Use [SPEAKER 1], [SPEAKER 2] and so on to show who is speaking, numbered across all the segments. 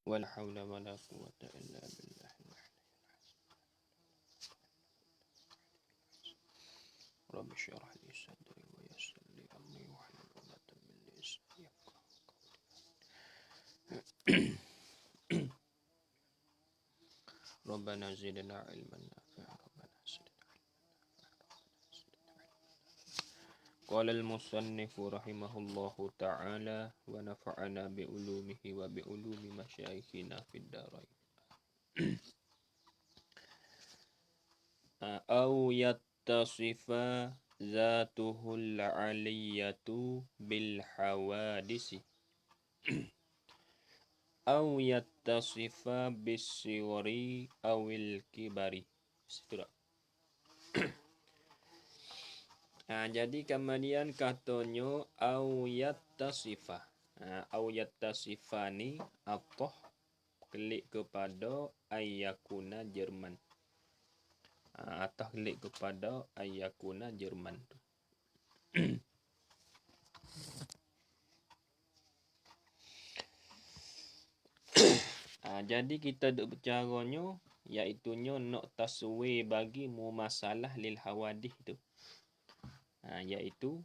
[SPEAKER 1] ولا حول ولا قوة إلا بالله. رب اشرح لي صدري ويسر لي أمري واحلل عقدة من لساني يفقهوا قولي. ربنا زدنا علما نافعا ربنا زدنا علما. قال المصنف رحمه الله تعالى ونفعنا بعلومه وبعلوم مشايخنا في الدارين. أو يتصف ذاته العلية بالحوادث أو يتصف بالصغر أو الكبر. Jadi kemudian katanya au yattasifa. Au yattasifani atau klik kepada ayyakuna Jerman. Atau klik kepada ayyakuna Jerman tu. Jadi kita duk bercaranya iaitunya nak taswi bagi mumasalah lil hawadih tu. Iaitu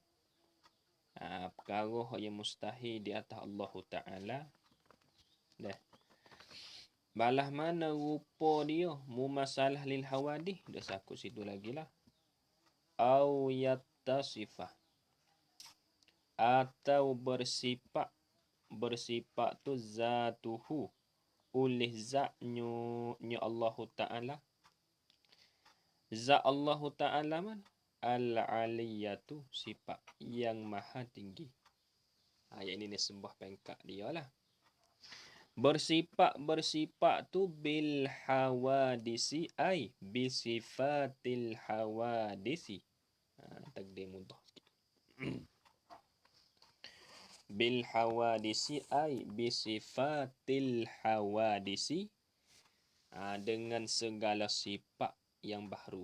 [SPEAKER 1] perkara yang mustahil di atas Allah Ta'ala. Dah. Balah mana rupa dia mumasalah lil hawadih, dah sakut situ lagi lah. Au yattasifah, atau bersifat tu zatuhu oleh zatnya Allah Ta'ala. Zat Allah Ta'ala man al-aliyatu, sifat yang maha tinggi. Yang ini sebuah pengkat dia lah. Bersifat tu bil hawadisi ay bisifatil hawadisi. Takdir mudah sikit. Bil hawadisi ay bisifatil hawadisi, dengan segala sifat yang baru.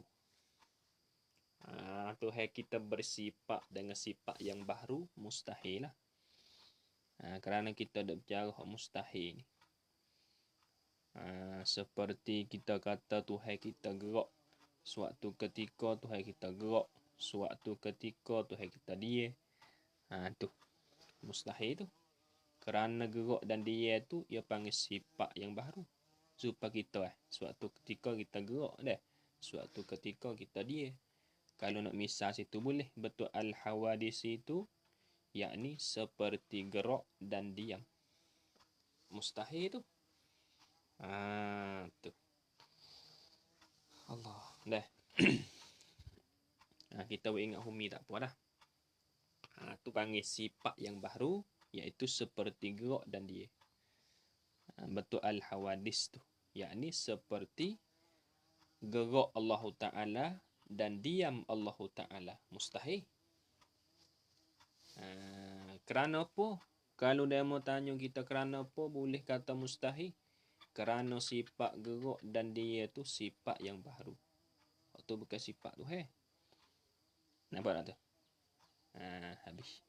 [SPEAKER 1] Tuhan kita bersifat dengan sifat yang baru mustahil lah. Kerana kita ada bercara mustahil ni. Seperti kita kata Tuhan kita gerak, suatu ketika Tuhan kita gerak, suatu ketika Tuhan kita diam. Tu mustahil tu. Kerana gerak dan diam tu ia panggil sifat yang baru. Supaya kita suatu ketika kita gerak dah, suatu ketika kita diam. Kalau nak misal situ boleh. Betul al-hawadis itu yakni seperti gerak dan diam. Mustahil tu. Tu. Allah. Dah. Kita boleh ingat humi tak apa dah. Tu panggil sifat yang baru, iaitu seperti gerak dan diam. Betul al-hawadis tu. Yakni seperti gerak Allah Ta'ala dan diam Allah Ta'ala. Mustahil. Kerana apa? Kalau dia mau tanya kita kerana apa boleh kata mustahil? Kerana sifat gerak dan dia tu sifat yang baru. Itu bukan sifat tu. Nampak tak tu? Habis.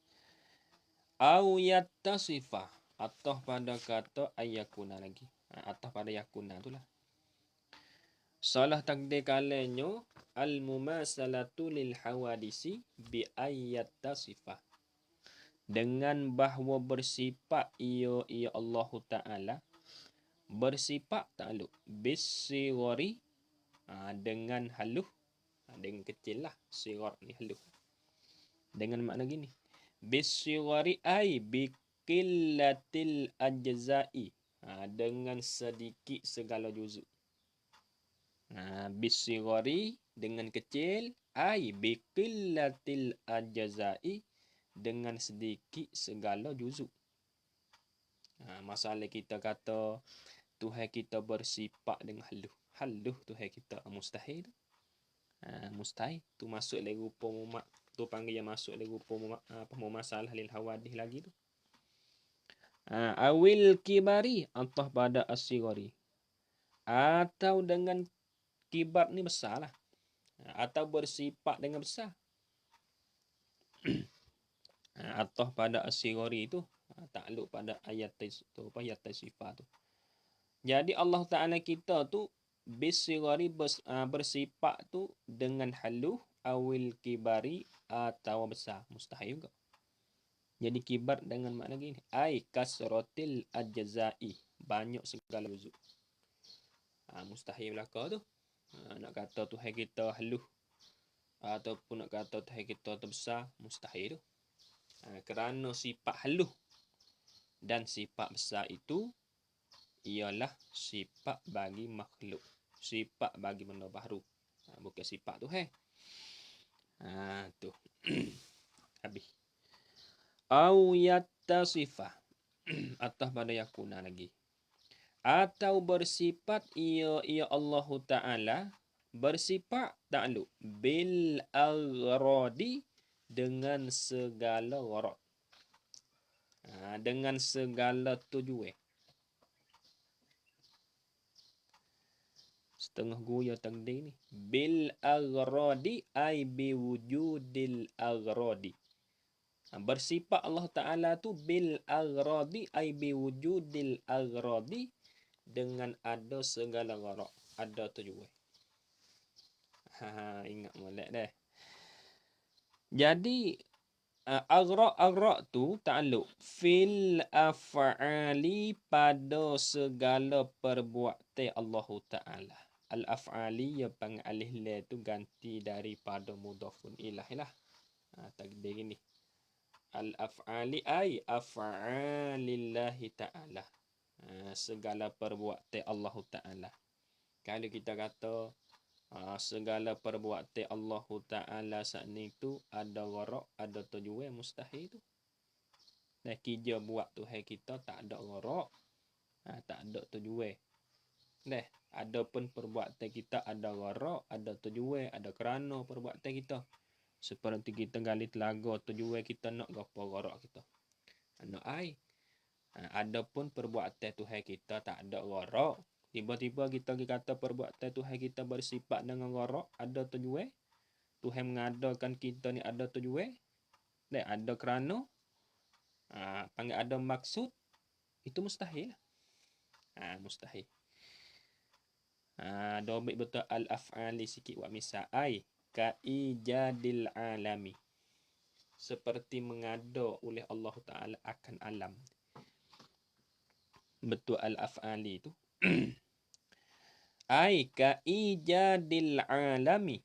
[SPEAKER 1] Au yattasifah, atau pada kata ayyakuna lagi. Atau pada yakuna tu lah. Salah takdir kalanya al-mumasalatu lil hawadisi bi ayyatasifah, dengan bahawa bersifat ia Allah Ta'ala, bersifat takluk bisirori, dengan haluh, dengan kecil lah. Sirar ni haluh. Dengan makna gini, bisirori ay biqillatil ajza'i, dengan sedikit segala juzuk. Bisirori dengan kecil, ay biqillatil ajza'i, dengan sedikit segala juzuk. Masalah kita kata Tuhan kita bersifat dengan haluh. Haluh Tuhan kita mustahil. Mustahil. Tu masuk lagi rupa mumak. Tu panggil yang masuk lagi rupa mumak. Masalah lil hawadih lagi tu. Awil kibari, atau pada asigari. Atau dengan kibar ni besar lah. Atau bersifat dengan besar. Atau pada asigari itu takluk pada ayat tu, ayat sifat tu. Jadi Allah Ta'ala kita tu bisigari bersifat tu dengan haluh awil kibari atau besar. Mustahil juga. Jadi kibar dengan makna gini. Ai kasrotil ajzai. Banyak segala wujud. Mustahil belaka tu. Nak kata Tuhan kita haluh. Ataupun nak kata Tuhan kita tu besar. Mustahil tu. Kerana sifat haluh dan sifat besar itu ialah sifat bagi makhluk. Sifat bagi benda baru. Bukan sifat Tuhan. Tu. Habis. Au yattasifah. Atas pada yakuna lagi. Atau bersifat ia Allah Ta'ala bersifat ta'alluq bil aghradi dengan segala gharad. Dengan segala tujuan. Setengah goya takdir ni. Bil aghradi ay bi wujudil aghradi. Bersifat Allah Ta'ala tu bil aghradi ay bi wujudil aghradi dengan ada segala gharad, ada tujuan. Ingat molek dah. Jadi aghrad tu ta'alluq fil af'ali pada segala perbuatan Allah Ta'ala. Al-af'ali yang panggil alif lam tu ganti daripada mudhafun ilaih lah. Takdir ini. Al-af'ali ay af'alillahi ta'ala. Segala perbuatan Allah Ta'ala. Kalau kita kata segala perbuatan Allah Ta'ala saat ni tu ada gharad, ada tujuan, mustahil tu. Dan kita buat Tuhan kita tak ada gharad, tak ada tujuan. Dah, ada pun perbuatan kita ada gharad, ada tujuan, ada kerana perbuatan kita. Seperti kita gali telaga, tujuan kita nak gapo gharad kita. Nak ai. Ada pun perbuatan Tuhan kita tak ada gharad. Tiba-tiba kita kata perbuatan Tuhan kita bersifat dengan gharad, ada tujuan. Tuhan mengadakan kita ni ada tujuan. Dan ada kerana. Panggil ada maksud. Itu mustahil. Mustahil. Dobit betul al-af'ali sikit buat misal. Ai ka'ijadil alami. Seperti mengada oleh Allah Ta'ala akan alam. Betul al-af'ali tu. Ai ka'ijadil alami.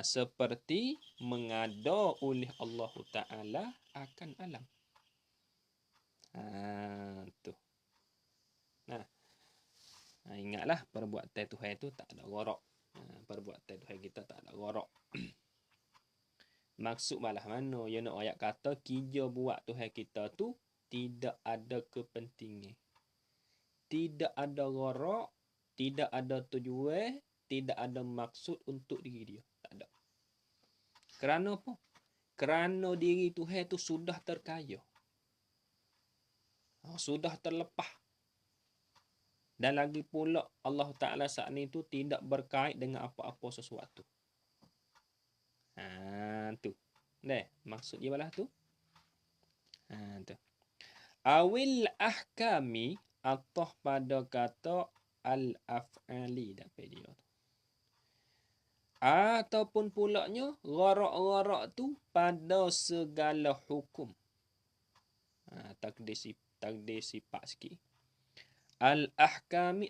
[SPEAKER 1] Seperti mengada oleh Allah Ta'ala akan alam. Tu. Ingatlah perbuatan Tuhan itu tak ada gharad. Perbuatan Tuhan kita tak ada gharad. Maksud malah mana? Ya nak ayat kata kita buat Tuhan kita tu tidak ada kepentingan. Tidak ada gharad, tidak ada tujuan, tidak ada maksud untuk diri dia. Tak ada. Kerana apa? Kerana diri Tuhan itu sudah terkaya. Sudah terlepas. Dan lagi pula Allah Ta'ala saat ini tu tidak berkait dengan apa-apa sesuatu. Tu. Dah, maksud dia balah tu. Tu. Awil ahkami atau pada kata al-af'ali dapat dia tu. Ataupun pulaknya gharad-gharad tu pada segala hukum. Takdir sifat sikit. Al-ahkami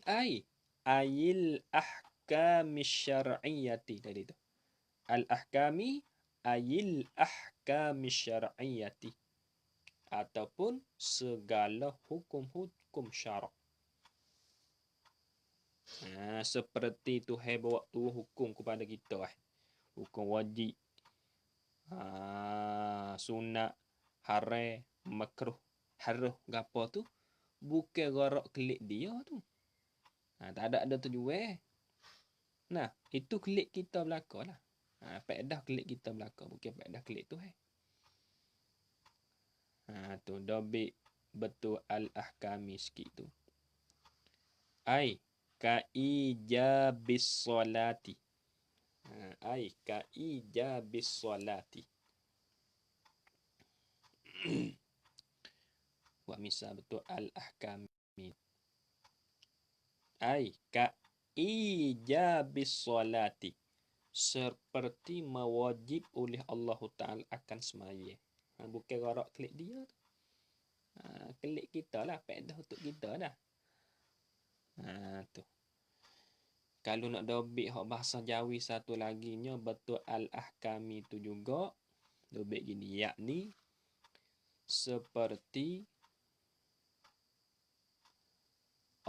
[SPEAKER 1] ayil ahkami syar'iyyati tadi tu. Al-ahkami ayil ahkami syar'iyyati. Ataupun segala hukum-hukum syarak. Seperti Tuhan bawa tu hukum kepada kita. Hukum wajib. Sunat. Haram. Makruh. Haruh. Gapo tu. Bukan gharad klik dia tu. Tak ada tujuan. Nah, itu klik kita belaka lah. Faedah klik kita belaka. Bukan faedah klik tu. Tu dobit betul al-ahkami sikit tu. Ai ka'ijabis solati. Ai ka'ijabis solati. Buat misal betul al-ahkami. Ai ka ijabis solati. Seperti mewajib oleh Allah Ta'ala akan semaya. Bukan gharak klik dia. Klik kita lah. Pedah untuk kita dah. Tu. Kalau nak dobit hak bahasa Jawi satu laginya betul al-ahkami tu juga. Dobit gini. Yakni seperti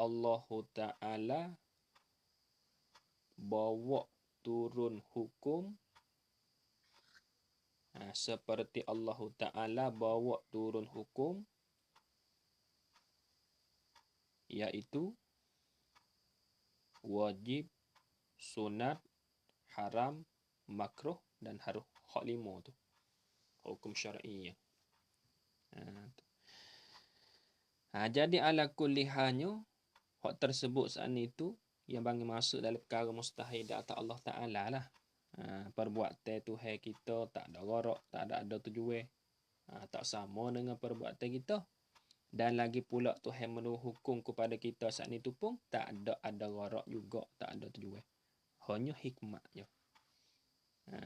[SPEAKER 1] Allah Ta'ala bawa turun hukum. Seperti Allah Ta'ala bawa turun hukum. Iaitu wajib, sunat, haram, makruh dan harus hak lima tu. Hukum syar'iyah. Jadi ala kulli halnya hak tersebut saat itu yang bagi masuk dalam perkara mustahil di atas Allah Ta'ala lah. Perbuatan Tuhan kita tak ada gharak, tak ada tujuan. Tak sama dengan perbuatan kita. Dan lagi pula Tuhan menurut hukum kepada kita saat itu pun tak ada gharak juga, tak ada tujuan. Hanya hikmat je.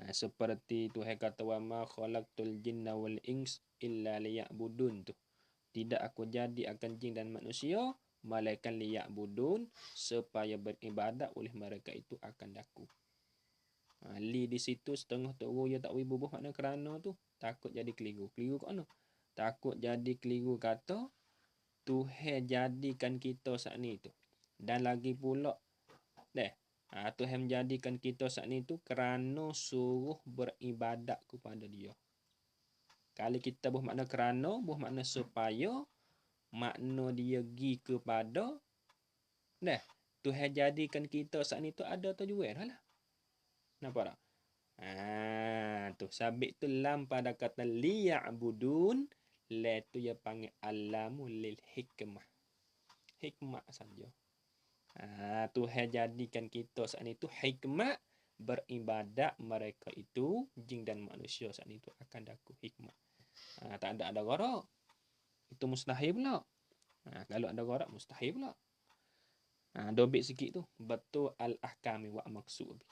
[SPEAKER 1] Seperti Tuhan kata wa ma khalaqtul jinna wal ins illa liya'budun tu. Tidak aku jadi akan jin dan manusia malaikat liya'budun supaya beribadat oleh mereka itu akan daku. Li di situ setengah tu ya tak wibubuh makna kerana tu takut jadi keliru. Keliru kat mana? Takut jadi keliru kata Tuhan jadikan kita saat ni tu. Dan lagi pula Tuhan menjadikan kita saat ni tu kerana suruh beribadat kepada dia. Kalau kita buh makna kerana, buh makna supaya, makna dia gi kepada Tuhan jadikan kita saat ni tu ada tujuan lah. Nampak tak? Tu sabit tu lam pada kata liya'budun, la tu dia panggil alamu lil hikmah. Hikmah saja. Tuhan jadikan kita saat itu hikmah beribadat mereka itu jin dan manusia saat itu akan daku hikmah. Tak ada gharak. Itu mustahil pula. Kalau ada gharak mustahil pula. Dobit sikit tu betul al-ahkami wa maksud.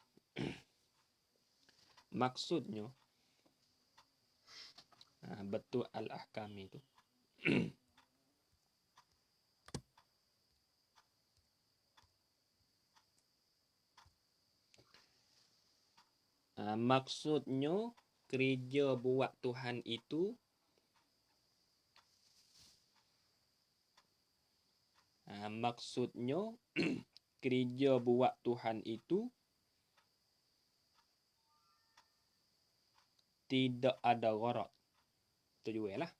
[SPEAKER 1] Maksudnya betul al-ahkami tu. Maksudnya kerja buat Tuhan itu maksudnya kerja buat Tuhan itu tidak ada gharak. Tujuan lah.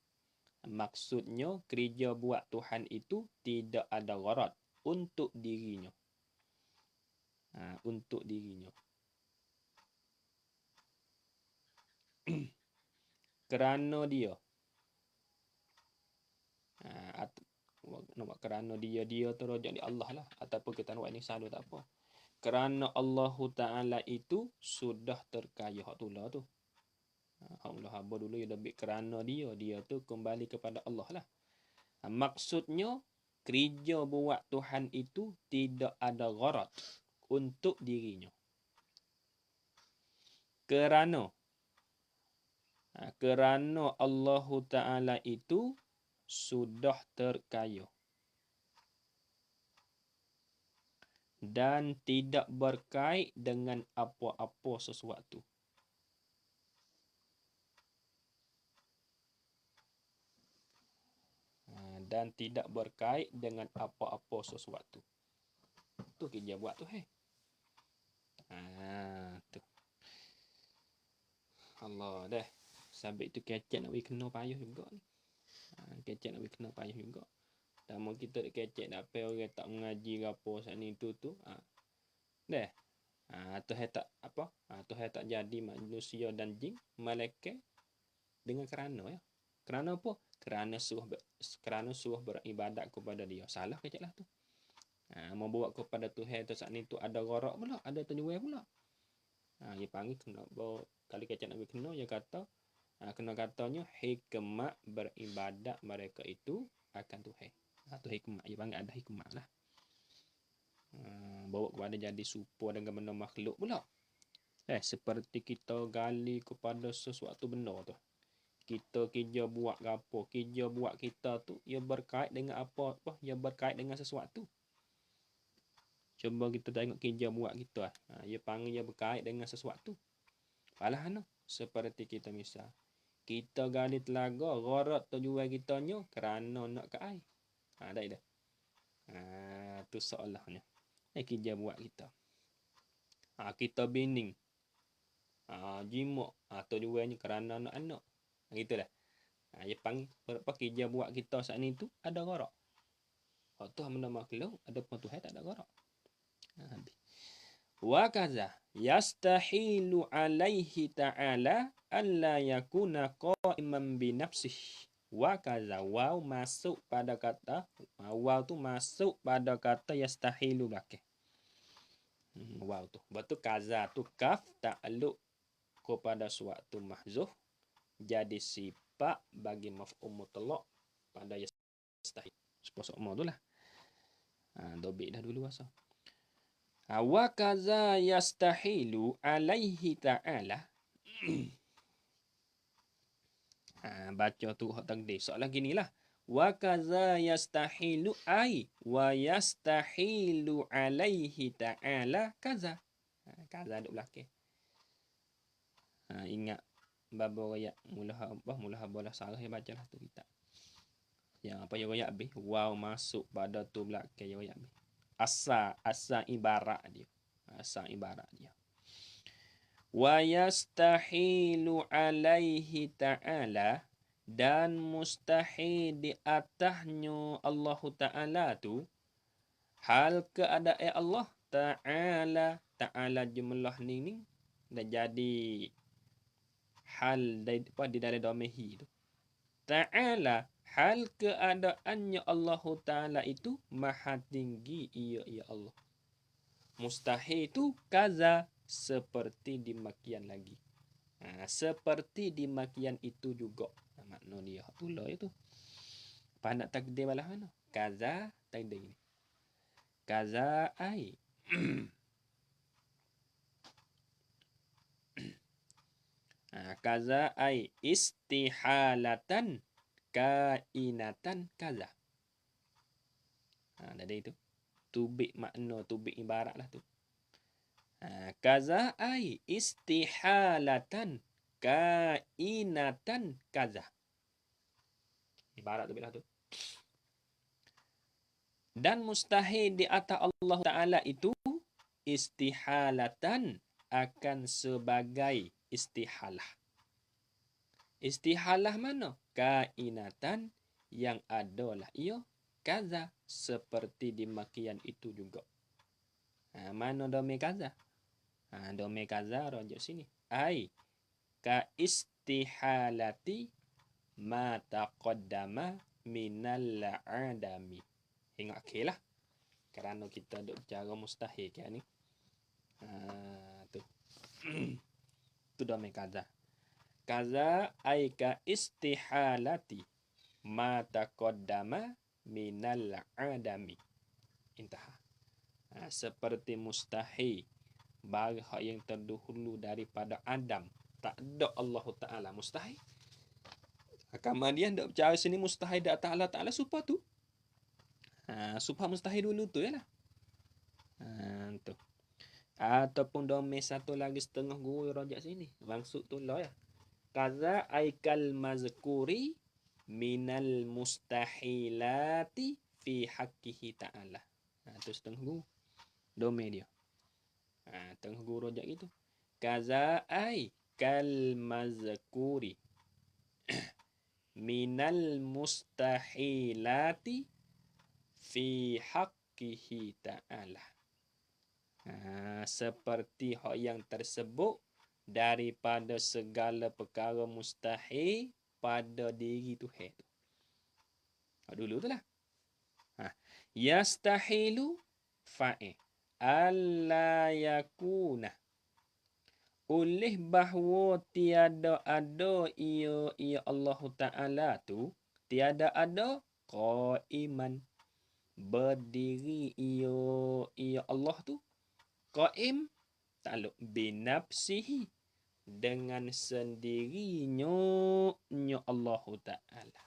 [SPEAKER 1] Maksudnya kerja buat Tuhan itu tidak ada gharak untuk dirinya. Untuk dirinya. Kerana dia. Nampak kerana dia terujak di Allah lah. Ataupun kita nak buat ini salah tak apa. Kerana Allah Ta'ala itu sudah terkaya. Hak tu lah tu. Allah haba dulu ya lebih kerana dia tu kembali kepada Allah lah. Maksudnya kerja buat Tuhan itu tidak ada gharat untuk dirinya. Kerana Allah Ta'ala itu sudah terkaya dan tidak berkait dengan apa-apa sesuatu. Dan tidak berkait dengan apa-apa sesuatu. Tu kerja buat tu tu. Allah dah. Sampai tu kecek nak kena payah juga ni. Kecek nak kena payah juga. Dan mau kita nak kecek nak apa orang tak mengaji ke apa saat ni tu. Dah. Tuhan tak apa? Tuhan tak jadi manusia dan jin, malaikat dengan kerana ya. Kerana apa? Kerana suruh beribadat kepada dia. Salah kecek lah tu. Membawa kepada Tuhan tu saat ni tu ada gharak pula, ada tujuan pula. Dia panggil kena bawa kali kecek nak kena dia kata kena katanya hikmah beribadat mereka itu akan Tuhan. Tu hikmah. Dia panggil ada hikmah lah. Bawa kepada jadi serupa dengan benda makhluk pula. Seperti kita gali kepada sesuatu benda tu. Kita kerja buat apa? Kerja buat kita tu ia berkait dengan apa? Ia berkait dengan sesuatu. Cuba kita tengok kerja buat kita. Ia panggil ia berkait dengan sesuatu. Alah no. Seperti kita misal. Kita gali telaga, gharat tujuan kita nyo kerana nak ke air. Dah dah. Tu soalnya. Kerja buat kita. Kita bining. Jimak. Tujuannya kerana anak-anak. Gitulah. Ia panggil berapa kerja buat kita saat ni tu ada gharat. Tu benda makhluk, ada pun Tuhan tak ada gharat. Wa kaza yastahilu alaihi ta'ala alla yakuna qa'iman bi nafsihi. Wa kaza waw masuk pada kata waw tu masuk pada kata yastahilu belakang. Waw tu. Betul kaza tu kaf ta'alluq kepada suatu mahzuf jadi sifat bagi maf'ul mutlaq pada yastahil. Sepasok mau tu lah. Dobik dah dulu asal. Wa kaza yastahilu alaihi ta'ala. Baca tu hak takdir. Soalan gini lah. Wa kaza yastahilu ai wa yastahilu alaihi ta'ala kaza. Kaza duk belakang. Ingat bab ayat mula bola sarah yang bacalah tu kita. Yang apa yang ayat habis waw masuk pada tu belakang yang ayat habis. Asa ibarat dia. Wa yastahilu alaihi ta'ala dan mustahil di atasnya Allah Ta'ala tu hal keadaan Allah Ta'ala jumlah ni dah jadi hal di dalam domehi tu. Ta'ala hal keadaannya Allah Ta'ala itu maha tinggi ia Allah. Mustahil itu kaza seperti dimakian lagi. Seperti dimakian itu juga. Makna dia pula itu. Apa nak takdir malah mana? Kaza takdir ini. Kaza ai. Kaza ai istihalatan kainatan kaza. Dari itu. Tubik makna, tubik ibarat lah tu. Kaza ai istihalatan kainatan kaza. Ibarat tubik lah tu. Dan mustahil di atas Allah Ta'ala itu istihalatan akan sebagai istihalah. Istihalah mana? Kainatan yang adalah ia kaza seperti dimakian itu juga. Mana dome kaza? Dome kaza rujuk sini. Ai ka istihalati ma taqaddama minal adami. Ingat lah. Kerana kita duk cara mustahil kan ni. Tu. Tu dome kaza. Kaza ai ka istihalati ma taqaddama minal adami. Intaha. Seperti mustahil bagi hak yang terdahulu daripada Adam. Tak ada Allah Ta'ala. Mustahil. Kemudian tak percaya sini mustahil tak Ta'ala Ta'ala supaya tu. Supaya mustahil dulu tu ya lah. Tu. Ataupun dome satu lagi setengah guru rojak sini. Maksud tu lah ya. Kaza aikal mazkuri minal mustahilati fi haqqihi ta'ala. Tu setengah guru. Dome dia. Tengah guru rojak gitu. Kaza aikal mazkuri minal mustahilati fi haqqihi ta'ala. Seperti hak yang tersebut daripada segala perkara mustahil pada diri Tuhan tu. Dulu tu lah. Yastahilu fa'il. Alla yakuna. Oleh bahawa tiada ada ia Allah Ta'ala tu. Tiada ada qaiman. Berdiri ia ya Allah tu qaim takluk binafsihi dengan sendirinya nya Allah Ta'ala.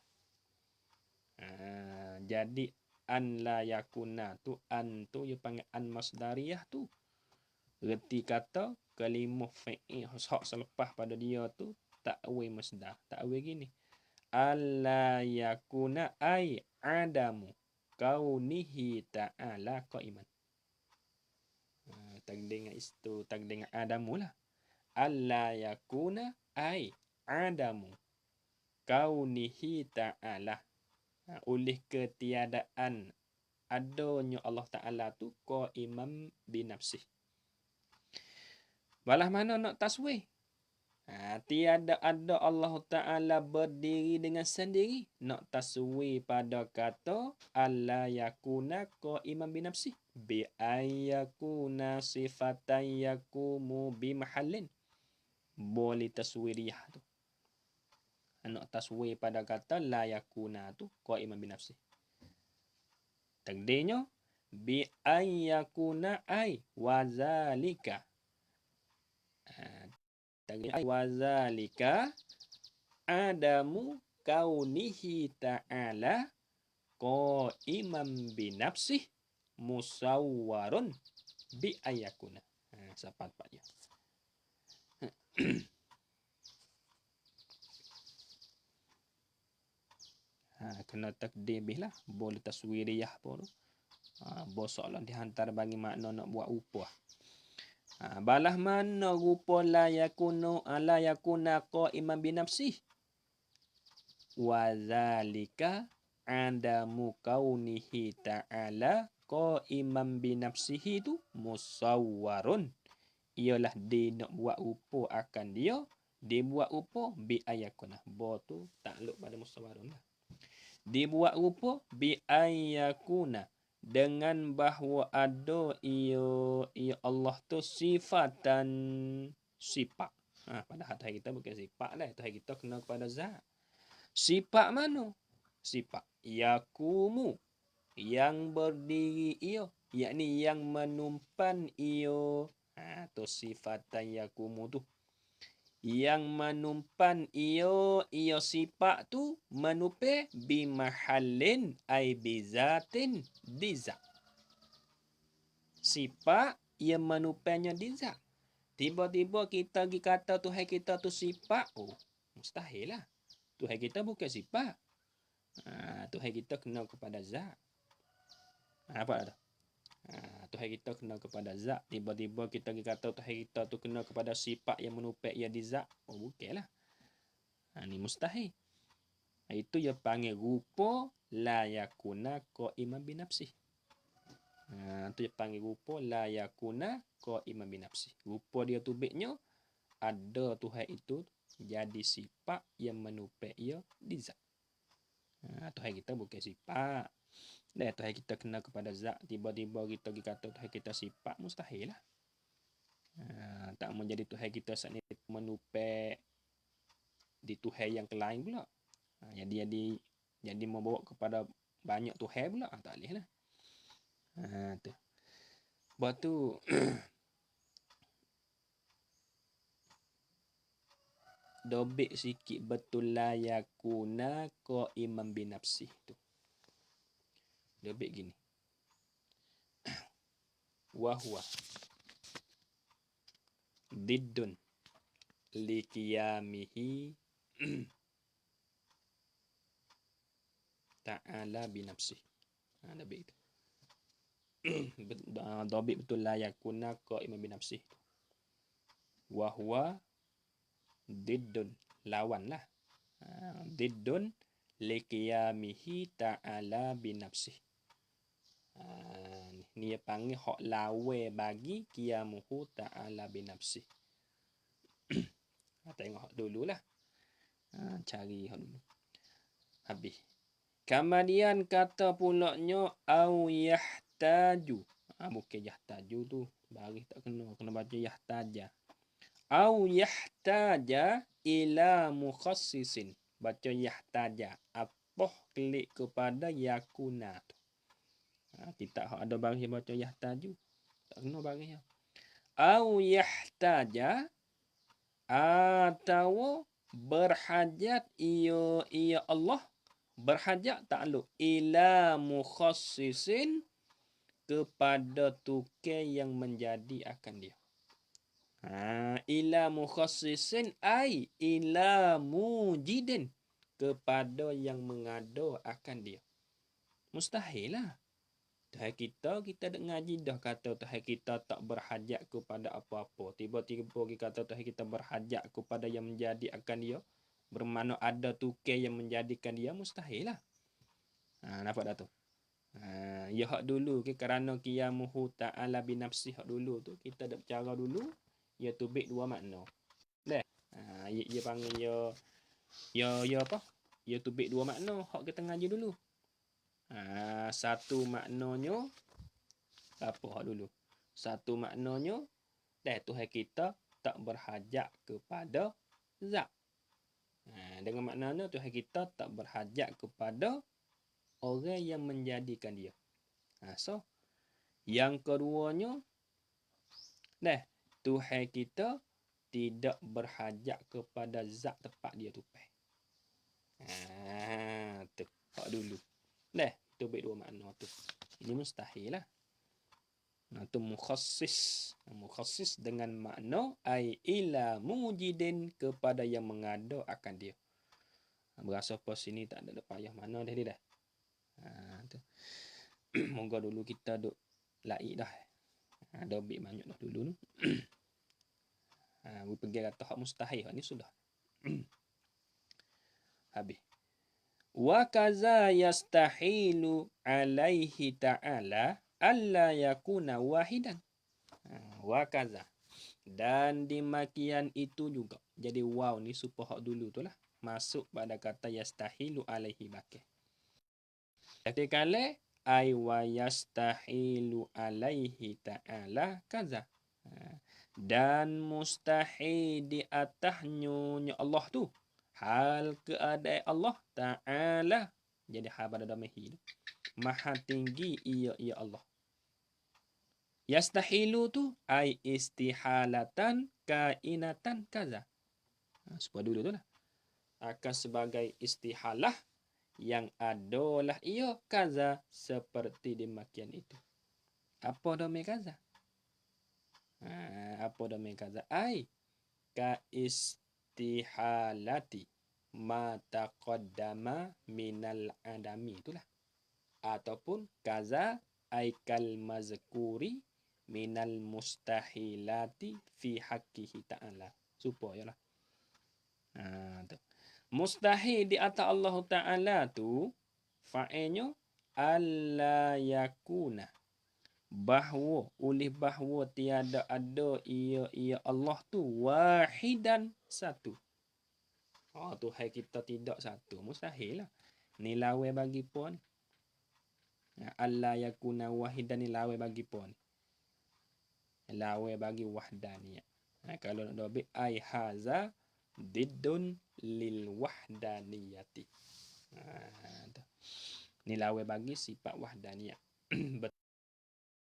[SPEAKER 1] Jadi an la yakuna tu an tu dia panggil an masdariyah tu. Reti kata kalimah fi'il hak selepas pada dia tu ta'wil masdar. Ta'wil gini. Alla yakuna ay adamu kaunihi ta'ala qaiman. Tagding itu tagding adamu lah. Alla yakuna ay adamu kaunihi ta'ala. Oleh ketiadaan adanya Allah Ta'ala tu qaiman binafsih. Balah mana nak taswih? Tiada ada Allah Ta'ala berdiri dengan sendiri. Nak taswih pada kata alla yakuna qaiman binafsih. Bi ayyakuna sifatan yakumu bimahallin. Boleh taswiriyah tu. Nak taswih pada kata la yakuna tu qaiman binafsih. Takdirnya bi ayyakuna ay wazalika. Takdirnya ay wazalika adamu kaunihi ta'ala qaiman binafsih musawwarun bi ayyakuna. Sapat Pak ya. Kena takdir lah. Boleh taswiriyah pun. Bosoklah dihantar bagi makna nak buat upah. Balah mana rupa la yakuna qaiman binafsih. Wa zalika adamu kaunihi ta'ala qaiman binafsihi tu musawwarun. Ialah dia nak buat rupa akan dia. Dia buat rupa bi ayakuna. Bo tu takluk pada musawwarun lah. Dibuat rupa bi ayyakuna dengan bahawa ada ia Allah tu sifatan sifat. Pada hati kita bukan sifat lah. Hati kita kena kepada zat. Sifat mana? Sifat yakumu yang berdiri ia, yakni yang menumpan ia. Tu sifatan yakumu tu. Yang menumpan ia sifat tu menupe bimahallin ay bizatin dizat. Sifat yang menupainya dizat. Tiba-tiba kita pergi kata Tuhan kita tu sifat. Mustahil lah. Tuhan kita bukan sifat. Tuhan kita kena kepada zat. Apa ada? Tuhan kita kena kepada zat. Tiba-tiba kita kata Tuhan kita tu kena kepada sifat yang menupai ia di zat. Bukanlah. Ini mustahil. Itu dia panggil rupa la yakuna qaiman binafsih. Itu dia panggil rupa la yakuna qaiman binafsih. Rupa dia tubiknya ada Tuhan itu jadi sifat yang menupai ia di zat. Tuhan kita bukan sifat. Dan Tuhan kita kena kepada zat. Tiba-tiba kita kata Tuhan kita sifat. Mustahil lah. Tak menjadi Tuhan kita saat ini menupai di Tuhan yang lain pula. Jadi membawa kepada banyak Tuhan pula. Tak boleh lah. Tu. Sebab tu dobik sikit betul la yakuna qaiman binafsih tu. Dobik gini. Wahwa diddun liqiyamihi ta'ala binafsih. Dobik itu. Dobik betul la yakuna qaiman binafsih. Wahwa diddun lawan lah. Diddun liqiyamihi ta'ala binafsih. Ni panggil hak lawe bagi qiyamuhu ta'ala binafsih. Tengok hak dululah. Cari hak dulu. Habis. Kemudian kata pulaknya au yahtaju. Bukan yahtaju tu. Baris tak kena. Kena baca yahtaja. Au yahtaja ila mukhassisin. Baca yahtaja. Apa klik kepada yakuna tu. Kita ada baris baca yahtaju. Tak kena baginya. Au yahtaja, atau berhajat ia Allah, berhajat takluk ila mukhassisin, kepada tukar yang menjadi akan dia. Ila mukhassisin ai ila mujidin, kepada yang mengada akan dia. Mustahil lah. Tuhan kita dah ngaji dah kata Tuhan kita tak berhajat kepada apa-apa. Tiba-tiba kita kata Tuhan kita berhajat kepada yang menjadi akan dia. Bermakna ada tukar yang menjadikan dia, mustahil lah. Nampak dah tu. Ya hak dulu kerana qiyamuhu ta'ala binafsi, hak dulu tu kita dah bercara dulu, ia tubik dua makna. Dah. Ia panggil ya apa? Ia tubik dua makna hak kita ngaji dulu. Satu maknanya apa hak dulu? Satu maknanya Tuhan kita tak berhajat kepada zat. Dengan maknanya Tuhan kita tak berhajat kepada orang yang menjadikan dia. So yang keduanya Tuhan kita tidak berhajat kepada zat tempat dia tupai. Tu hak dulu. Tu baik dua makna tu. Ini mustahil lah. Tu mukhassis. Mukhassis dengan makna ai ila mujidin, kepada yang mengada akan dia. Berasa pas sini tak ada payah mana dah dia dah. Tu. Moga dulu kita duk laik dah. Ada lebih banyak dah dulu tu. Pergi kata hak mustahil, hak ni sudah. Habis. Wa kaza yastahilu alaihi ta'ala alla yakuna wahidan. Wa kaza. Dan demikian itu juga. Jadi waw ni supaya hak dulu tu lah. Masuk pada kata yastahilu alaihi bakih. Jadi kala ay wa yastahilu alaihi ta'ala kaza. Dan mustahil di atasnya Allah tu. Hal keadaan Allah Ta'ala. Jadi hal pada damihi. Maha tinggi ia Allah. Yastahilu tu ai istihalatan kainatan kaza. Supaya dulu tu lah. Akan sebagai istihalah yang adalah ia kaza, seperti demikian itu. Apa demi kaza? Apa demi kaza? Ai ka istihalati ma taqaddama minal adami, itulah. Ataupun kaza aikal mazkuri minal mustahilati fi haqqihi ta'ala. Supayalah. Mustahil di atas Allah Ta'ala tu fa'ilnya alla yakuna, bahawa oleh bahawa tiada ada ia Allah tu wahidan, satu. Tuhan kita tidak satu, mustahil lah. Ni lawe bagi pun. Allah yakuna wahidan ni lawe bagi pun. Lawe bagi wahdaniyah. Kalau nak dobit ai haza diddun lil wahdaniyati. Ni lawe bagi sifat wahdaniyah.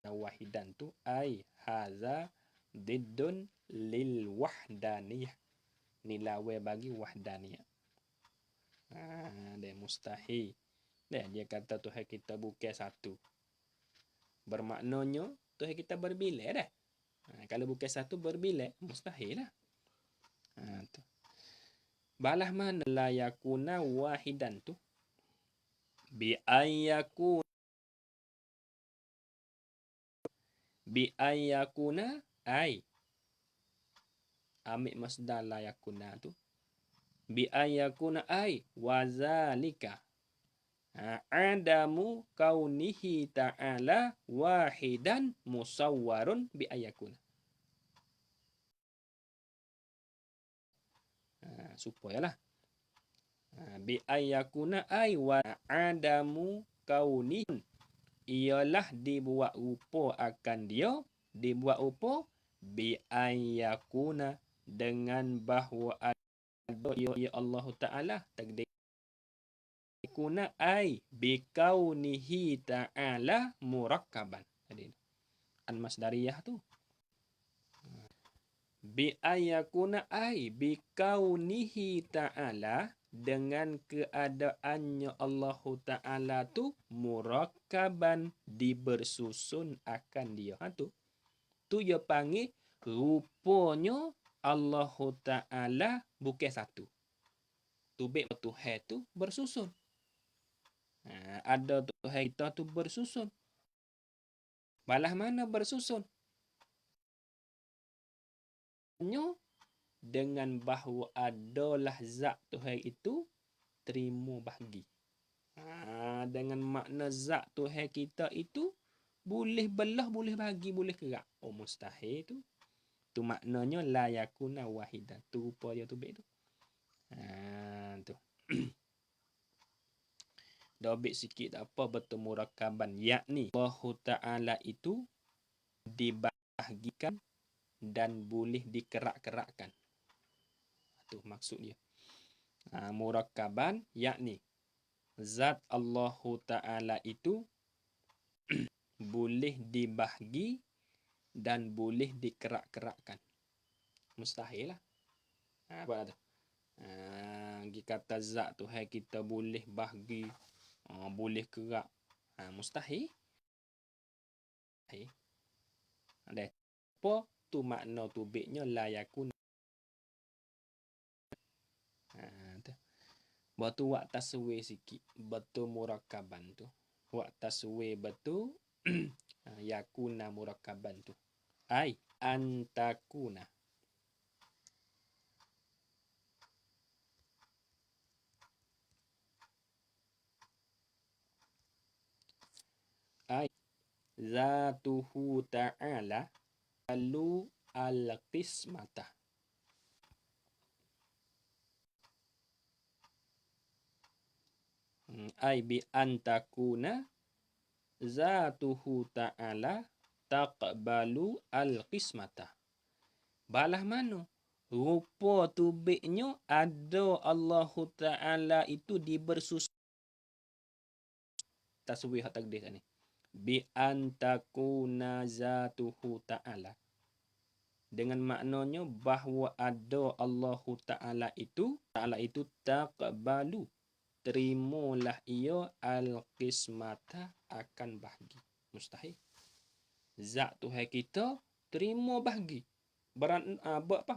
[SPEAKER 1] Wahidan tu ai haza diddun lil wahdaniyah. Nilawe bagi wahdaniyah. Dia mustahil. Dia kata Tuhan kita bukan satu. Bermaknanya Tuhan kita berbilai dah. Kalau bukan satu berbilai, mustahil lah. Tu. Balah mana la yakuna wahidan tu? Bi ayyakuna ai. Ambil masdar la yakuna tu. Bi ayyakuna ai wazalika. Adamu kaunihi ta'ala wahidan musawwarun bi ayyakuna. Supayalah. Bi ayyakuna ay wa adamu kaunihi, ialah dibuat rupa akan dia, dibuat rupa bi ayyakuna, dengan bahawa ada ia Allah Ta'ala takdir. Kuna ay bi kaunihi ta'ala murakkaban. Al-Masdariyah tu. Bi ayakuna ai bi kaunihi ta'ala, dengan keadaannya Allah Ta'ala tu murakkaban, dibersusun akan dia. Tu dia panggil rupanya Allah Ta'ala bukan satu. Tubik Tuhan tu bersusun. Ada Tuhan kita tu bersusun. Balah mana bersusun? Dengan bahawa adalah zat Tuhan itu terima bahagi. Dengan makna zat Tuhan kita itu boleh belah, boleh bahagi, boleh kerak. Oh, mustahil tu. Tu maknanya la yakuna wahidan. Tu rupa dia tu baik tu. Tu. Dobit sikit tak apa, betul murakaban. Yakni Allah Ta'ala itu dibahagikan dan boleh dikerak-kerakkan. Tu maksud dia. Murakaban yakni zat Allah Ta'ala itu boleh dibahagi dan boleh dikerak-kerakkan. Mustahil lah. Apa tu? Kata zat Tuhan kita boleh bahagi, boleh kerak. Mustahil. Ada apa tu makna tubiknya la yakun. Batu wak taswe sikit, betul murakaban tu. Wak taswe betul yakuna murakaban tu. Ai antakuna. Ai zatuhu ta'ala lalu al-qismata. Ai bi antakuna zatuhu ta'ala taqbalu al-qismata. Balah mana? Rupa tubiknya ada Allah Ta'ala itu dibersusun. Taswih takdir ni. Bi antakuna zatuhu ta'ala. Dengan maknanya bahawa ada Allah Ta'ala itu taqbalu, terimalah ia al-qismata, akan bahagi. Mustahil. Zat Tuhan kita terima bahagi.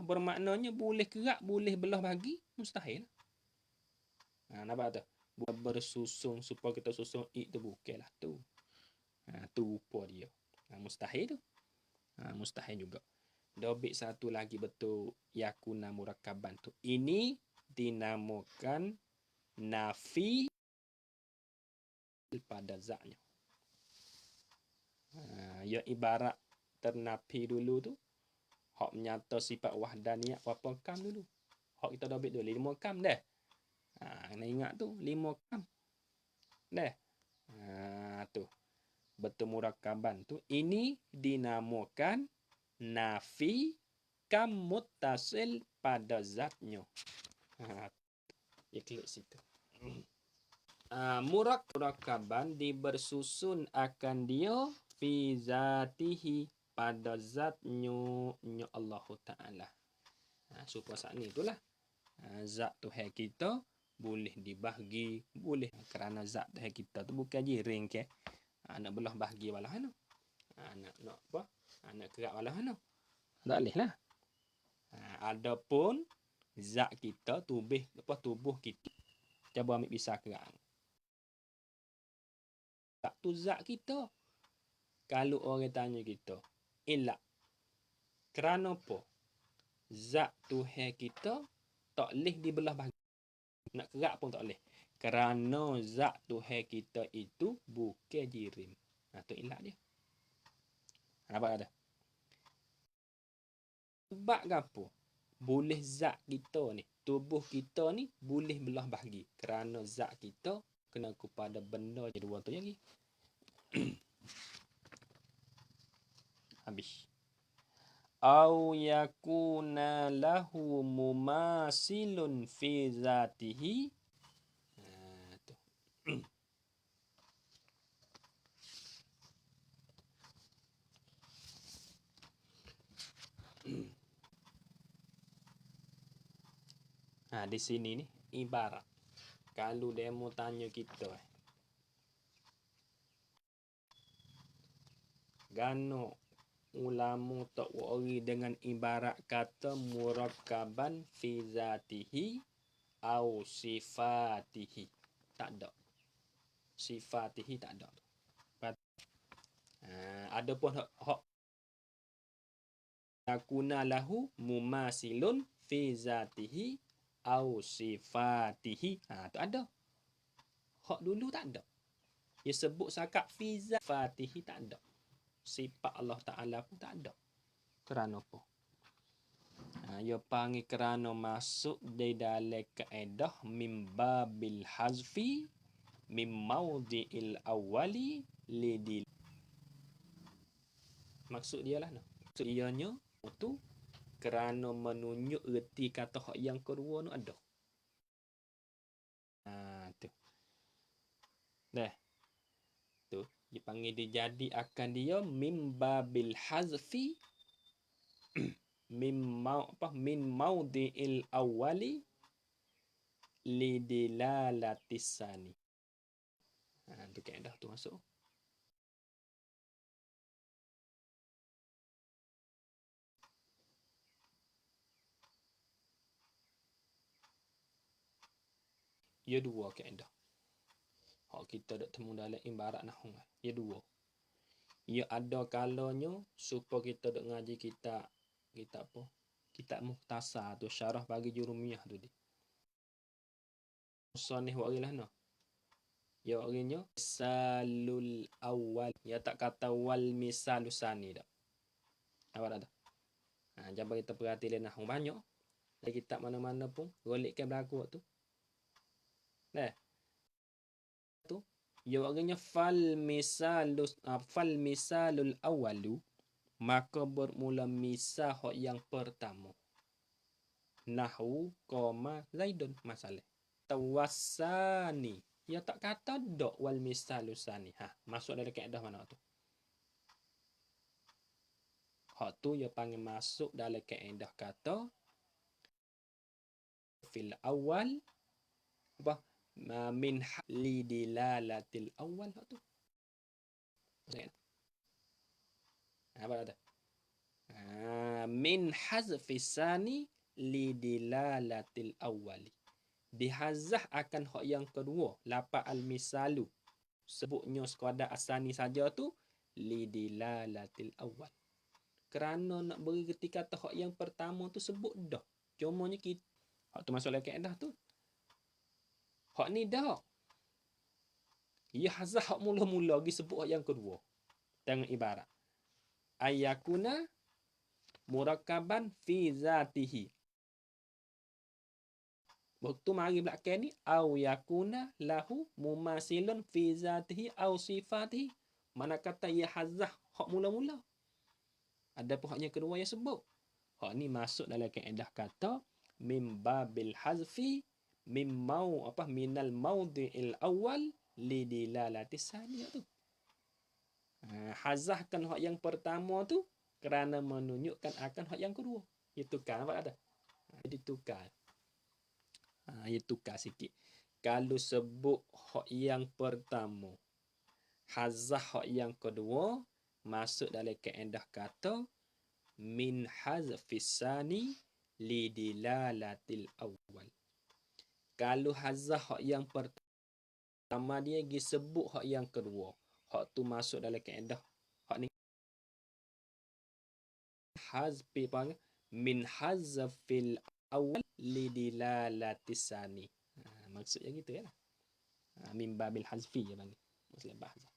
[SPEAKER 1] Bermaknanya boleh kerak, boleh belah bahagi. Mustahil. Nampak tak? Buat bersusun supaya kita susun itu bukanlah tu. Tu rupa dia. Mustahil tu. Mustahil juga. Dobit satu lagi betul yakuna murakaban tu. Ini dinamakan nafi pada zatnya. Ya ibarat ternafi dulu tu. Hak menyata sifat wahdaniyah berapa kam dulu. Hak kita dobit dulu 5 kam dah. Kena ingat tu 5 kam. Dah. Tu. Betul murakaban tu. Ini dinamakan nafi kam muttasil pada zatnya. Klik situ. Murakaban dibersusun akan dia fi zatihi, pada zatnya Allah Ta'ala. Supaya saat ni itulah. Zat Tuhan kita boleh dibahagi, boleh. Kerana zat Tuhan kita tu bukan jiring ke. Nak belah bahagi walah mana. Nak apa? Nak kerak walah mana. Tak boleh lah. Adapun zat kita, tubuh kita. Cuba ambil pisah kerak. Tak tu zat kita. Kalau orang tanya kita, elak. Kerana apa? Zat Tuhan kita tak boleh dibelah bahagi. Nak kerak pun tak boleh. Kerana zat Tuhan kita itu bukan jirim. Tu elak dia. Nampak tak? Sebab apa? Boleh zat kita ni, tubuh kita ni boleh belah bahagi. Kerana zat kita kena kepada benda je dua tu lagi. Habis. Au yakuna lahu mumasilun fi zatihi. Tu. Di sini ni ibarat. Kalau demo tanya kita, gano ulama tak wari dengan ibarat kata murakkaban fi zatihi au sifatihi. Tak ada. Sifatihi tak ada. Ada pun hak yakuna lahu mumasilun fi zatihi au sifatihi. Tu ada. Hak dulu tak ada. Dia sebut sakat fi zatihi tak ada. Sifat Allah Ta'ala pun tak ada. Kerana apa? Dia panggil kerana masuk di dalam kaedah mim babil hazfi mim maudi'il awwali lidil. Maksud dia lah. Maksud ianya tu kerana menunjuk erti kata hak yang kedua tu ada. Tu. Dah. Tu. Dia panggil dia jadi akan dia mim babil hazfi min maudi'il awwali lidilalatis sani. Tu kaedah tu masuk. Ia dua kaedah. Hak kita dak temu dalam ibarat nahwu. Ia dua. Ia ada kalanya supaya kita dak ngaji kita apa? Kitab Mukhtasar tu syarah bagi Jurumiyah tu dia. Musannif warilah no. Ya warinya misalul awal. Ya tak kata wal misalus sani dak. Apa dak? Jangan kita perhati le nahwu banyak. Dalam kitab mana-mana pun golikkan berlaku tu. Nah. Tu ya warinya fal misalul awalu, maka bermula misal hak yang pertama. Nahwu koma zaidun masalah. Tawassani. Ya tak kata dok wal misalus sani. Masuk dalam kaedah mana tu? Hak tu ya panggil masuk dalam kaedah kata fil awal apa min lidilalatil awal tu. Apa ada? Min hazfi sani lidilalatil awali. Dihazah akan hak yang kedua, lafaz al-misalu. Sebutnya sekadar asani saja tu lidilalatil awal. Kerana nak beri reti kata hak yang pertama tu sebut dah. Cumanya kita hak tu masuk dalam kaedah tu. Hak ni dah. Ia hazah hak mula-mula lagi sebut hak yang kedua. Tengok ibarat. Ayakuna murakkaban fi zatihi. Waktu mari belakang ni au yakuna lahu mumasilun fi zatihi au sifatihi. Mana kata ia hazah hak mula-mula. Ada pun haknya kedua yang sebut. Hak ni masuk dalam kaedah kata mim babil hazfi minal maudi'il awal lidilalatis sani tu. Hazahkan hak yang pertama tu kerana menunjukkan akan hak yang kedua. Itu kan apa ada? Jadi tukar. Ia tukar sikit. Kalau sebut hak yang pertama, hazah hak yang kedua, masuk dalam kaedah kata min hazfis sani lidilalatil awal. Kalau hazah hak yang pertama dia pergi sebut hak yang kedua, hak tu masuk dalam kaedah hak ni hazfi panggil min hazfil awal lidilalatis sani. Maksudnya gitu ya. Min babil hazfi ya panggil. Maksudnya bahasa.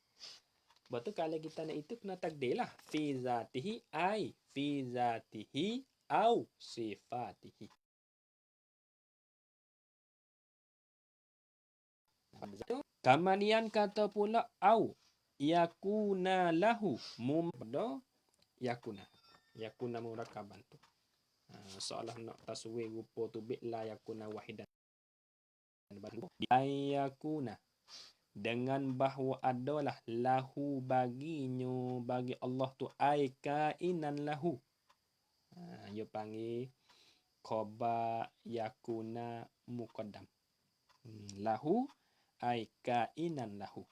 [SPEAKER 1] Sebab tu kalau kita nak itu kena takdir lah. Fi zatihi ai fi zatihi au sifatihi. Kemudian kata pula au yakuna lahu mumdo yakuna. Yakuna murakkaban tu. Seolah nak taswir rupa tu la yakuna wahidan. Ayakuna dengan bahawa adalah lahu baginya bagi Allah tu ai kainan lahu. Dia panggil Khobar yakuna muqaddam. Lahu ai kainan lahu.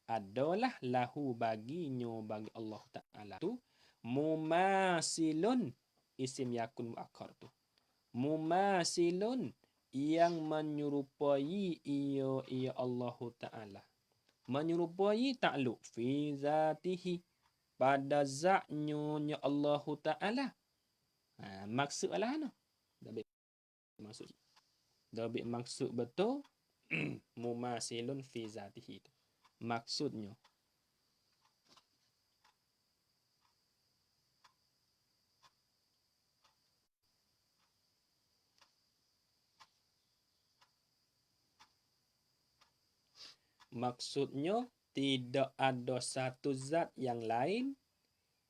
[SPEAKER 1] Adalah lahu baginyo bagi Allah Ta'ala tu mumasilun isim yakun muakhar tu. Mumasilun yang menyerupai ia Allah Ta'ala. Menyerupai takluk fi zatihi pada zatnya Allah Ta'ala. Maksud adalah mana? Dabik maksud betul mumasilun fi zatihi itu. Maksudnya tidak ada satu zat yang lain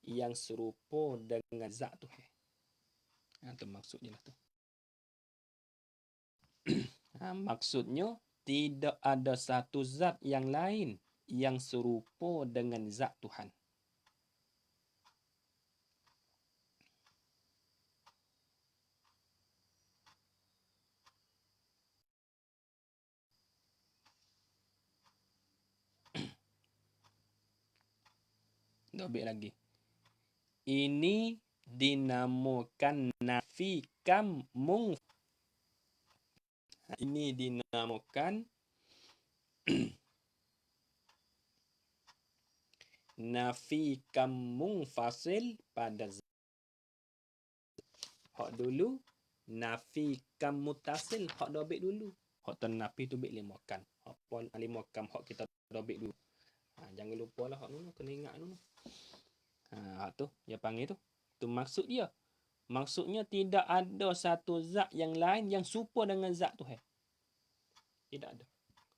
[SPEAKER 1] yang serupa dengan zat Tuhan. Itu maksudnya lah tu. Maksudnya tidak ada satu zat yang lain yang serupa dengan zat Tuhan. Dobik lagi. Ini dinamakan nafi kam mung. Ini dinamakan nafi kam mungfasil pada zat. Hak dulu nafi kam mutasil, hak dobik dulu. Hak nafi tu bik limakan. Hak pon limakan hak kita dobik dulu. Jangan lupa lah hak dulu, kena ingat dulu. Hak tu dia panggil tu. Tu maksud dia. Maksudnya tidak ada satu zat yang lain yang serupa dengan zat Tuhan. Tidak ada.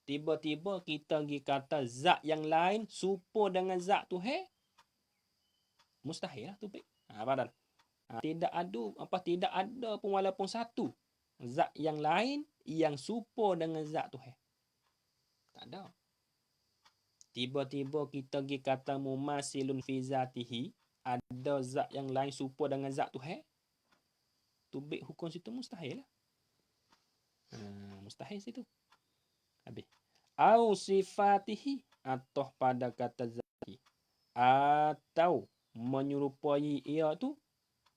[SPEAKER 1] Tiba-tiba kita pergi kata zat yang lain serupa dengan zat Tuhan. Mustahil lah tu baik. Padahal tidak ada pun walaupun satu zat yang lain yang serupa dengan zat Tuhan. Tak ada. Tiba-tiba kita pergi kata mumasilun fi zatihi, ada zat yang lain serupa dengan zat Tuhan. Tubik hukum situ mustahil lah. Mustahil situ. Habis. Au sifatihi, atau pada kata zati. Atau menyerupai ia tu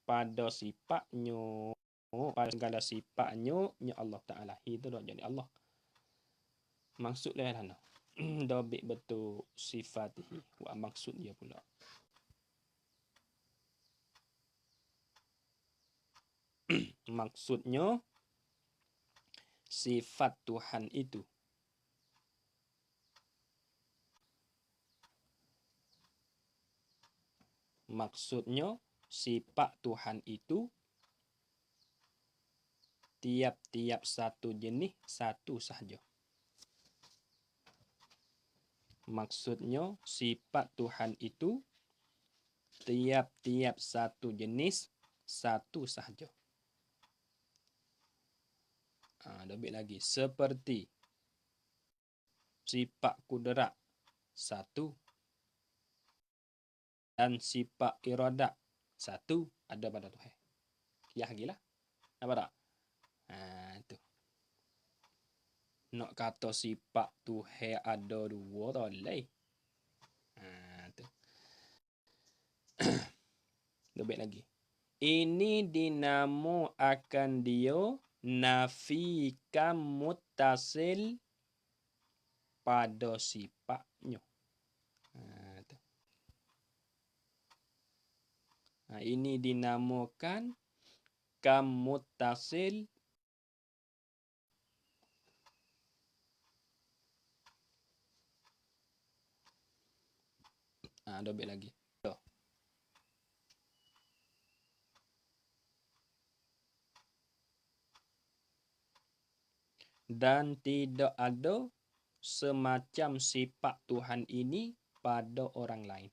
[SPEAKER 1] pada sifatnya. Pada segala sifatnya Allah Ta'ala. Itu dah jadi Allah. Maksudnya lah. Dobik betul sifatihi. Maksud dia pula. Maksudnya sifat Tuhan itu tiap-tiap satu jenis satu sahaja. Maksudnya sifat Tuhan itu tiap-tiap satu jenis satu sahaja. Lebih lagi. Seperti sifat kudrat satu dan sifat iradat satu ada pada Tuhan. Kiyah gila. Apa tak? Itu. Nak kata sifat Tuhan ada dua tak boleh. Itu. Lebih lagi. Ini dinamakan dia nafi kam muttasil pada sifatnya. Ini dinamakan kam muttasil dobik lagi. Dan tidak ada semacam sifat Tuhan ini pada orang lain.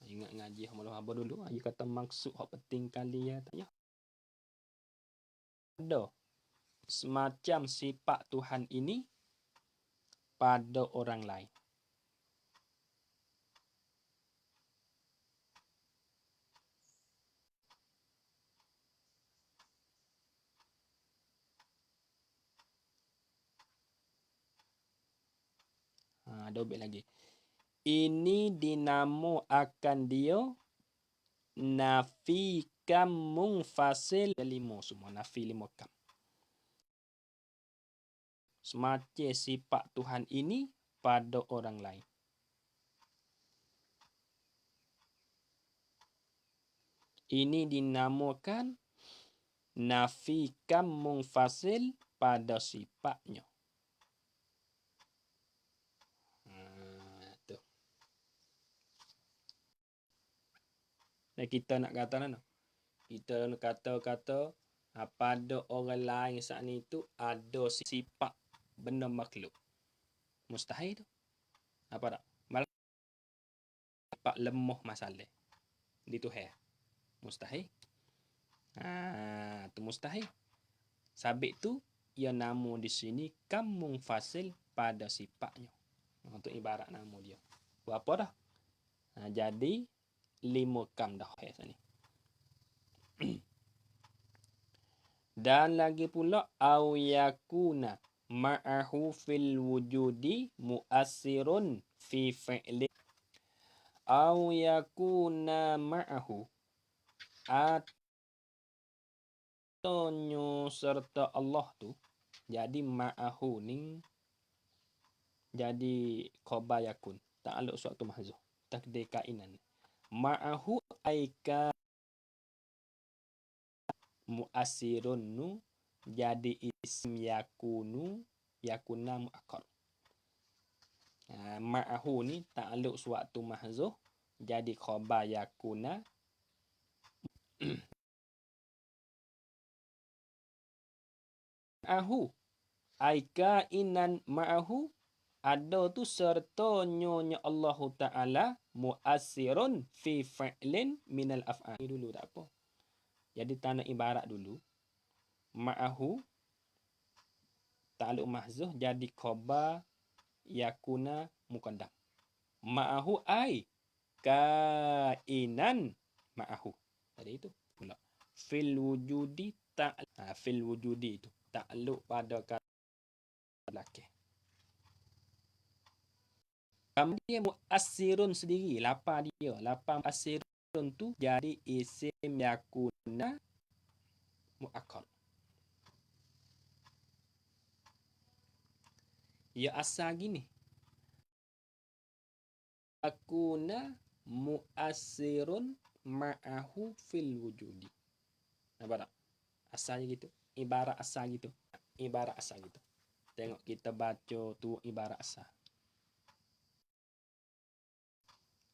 [SPEAKER 1] Ingat ngaji malam apa dulu? Dia kata maksud hak penting kali ya tanya. Ada semacam sifat Tuhan ini pada orang lain. Dobel lagi. Ini dinamo akan dia nafi kam mungfasil 5 semua. Nafi 5 kam. Semacam sifat Tuhan ini pada orang lain. Ini dinamakan nafi kam mungfasil pada sifatnya. Tu. Dan kita nak kata mana? Kita nak kata pada orang lain saat ni tu ada sifat benda makhluk. Mustahil tu. Apa tak? Malah sifat lemah masalah. Di Tuhan. Mustahil. Tu mustahil. Sabit tu ia nama di sini kam mungfasil pada sifatnya. Untuk ibarat nama dia. Berapa dah? Jadi 5 kam dah sini. Dan lagi pula au yakuna ma'ahu fil wujudi mu'assirun fi fi'li. Au yakuna ma'ahu atonyo serta Allah tu. Jadi ma'ahu ni jadi khabar yakun. Ta'alluq suatu mahzuf. Takdir kainan. Ma'ahu aika mu'assirun nu jadi isim yakuna mu'akkar. Ma'ahu ni ta'alluq suatu mahzuf jadi khabar yakuna ma'ahu aika inan ma'ahu ada tu serta nyonya Allah Ta'ala mu'assirun fi fi'lin minal af'al. Dulu tak apa. Jadi tanah ibarat dulu. Ma'ahu ta'alluq mahzuf jadi khabar yakuna muqaddam. Ma'ahu ai kainan ma'ahu. Tadi itu pula. Fil wujudi fil wujudi itu ta'alluq pada kata belakang. Dia mu'assirun sendiri. Lapar dia. Lapar mu'assirun tu jadi isim yakuna mu'akkar. Ya asal gini. Yakuna mu'assirun ma'ahu fil wujudi. Nampak tak? Asalnya gitu. Ibarat asal gitu. Ibarat asal gitu. Tengok kita baca tu ibarat asal.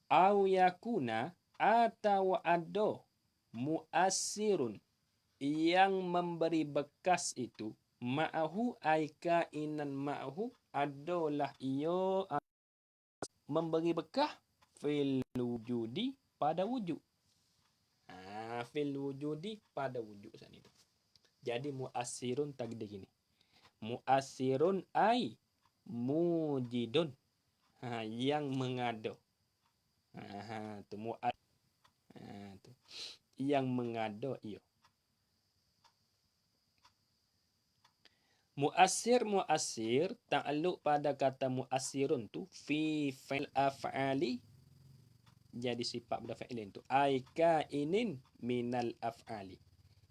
[SPEAKER 1] Au yakuna atau ada mu'assirun yang memberi bekas itu ma'ahu aika inan ma'ahu adalah ia memberi bekas fil wujudi pada wujud. Fil wujudi pada wujud sana itu. Jadi mu'assirun takdir gini. Mu'assirun ai mujidun. Yang mengada. Tu mu'ad. Tu. Yang mengada ia. Mu'assir ta'alluq pada kata mu'assirun tu fi fil af'ali jadi sifat pada fi'lin tu aika inin minal af'ali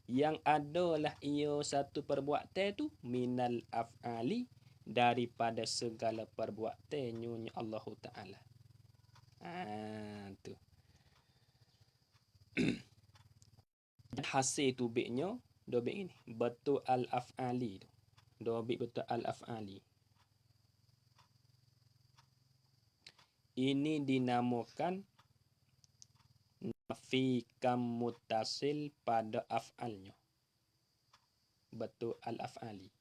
[SPEAKER 1] yang adalah ia satu perbuatan tu minal af'ali daripada segala perbuatan nyonya Allah Ta'ala. Tu. Hasil tubiknya dobik ini betul al-af'ali tu. Dobik betul al-af'ali. Ini dinamakan nafi kam muttasil pada af'alnya. Betul al-af'ali.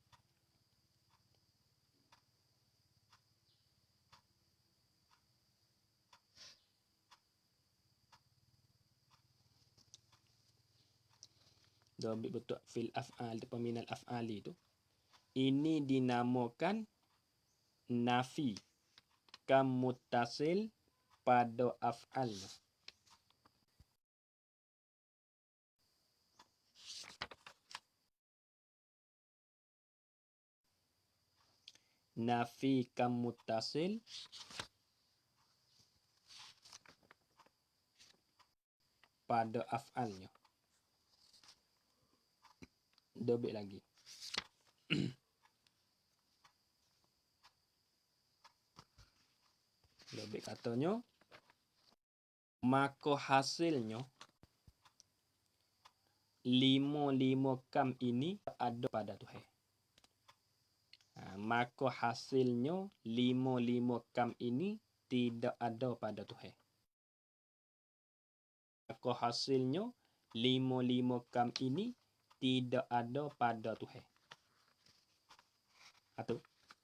[SPEAKER 1] Dobik betul fil af'al depan minal af'ali tu. Ini dinamakan nafi kam muttasil pada af'alnya. nafi kam muttasil pada af'alnya. Dobik lagi. Dobik katanya, maka hasilnya lima kam ini ada pada Tuhan. Maka hasilnya lima kam ini tidak ada pada Tuhan. Maka hasilnya lima kam ini tidak ada pada Tuhan. Atau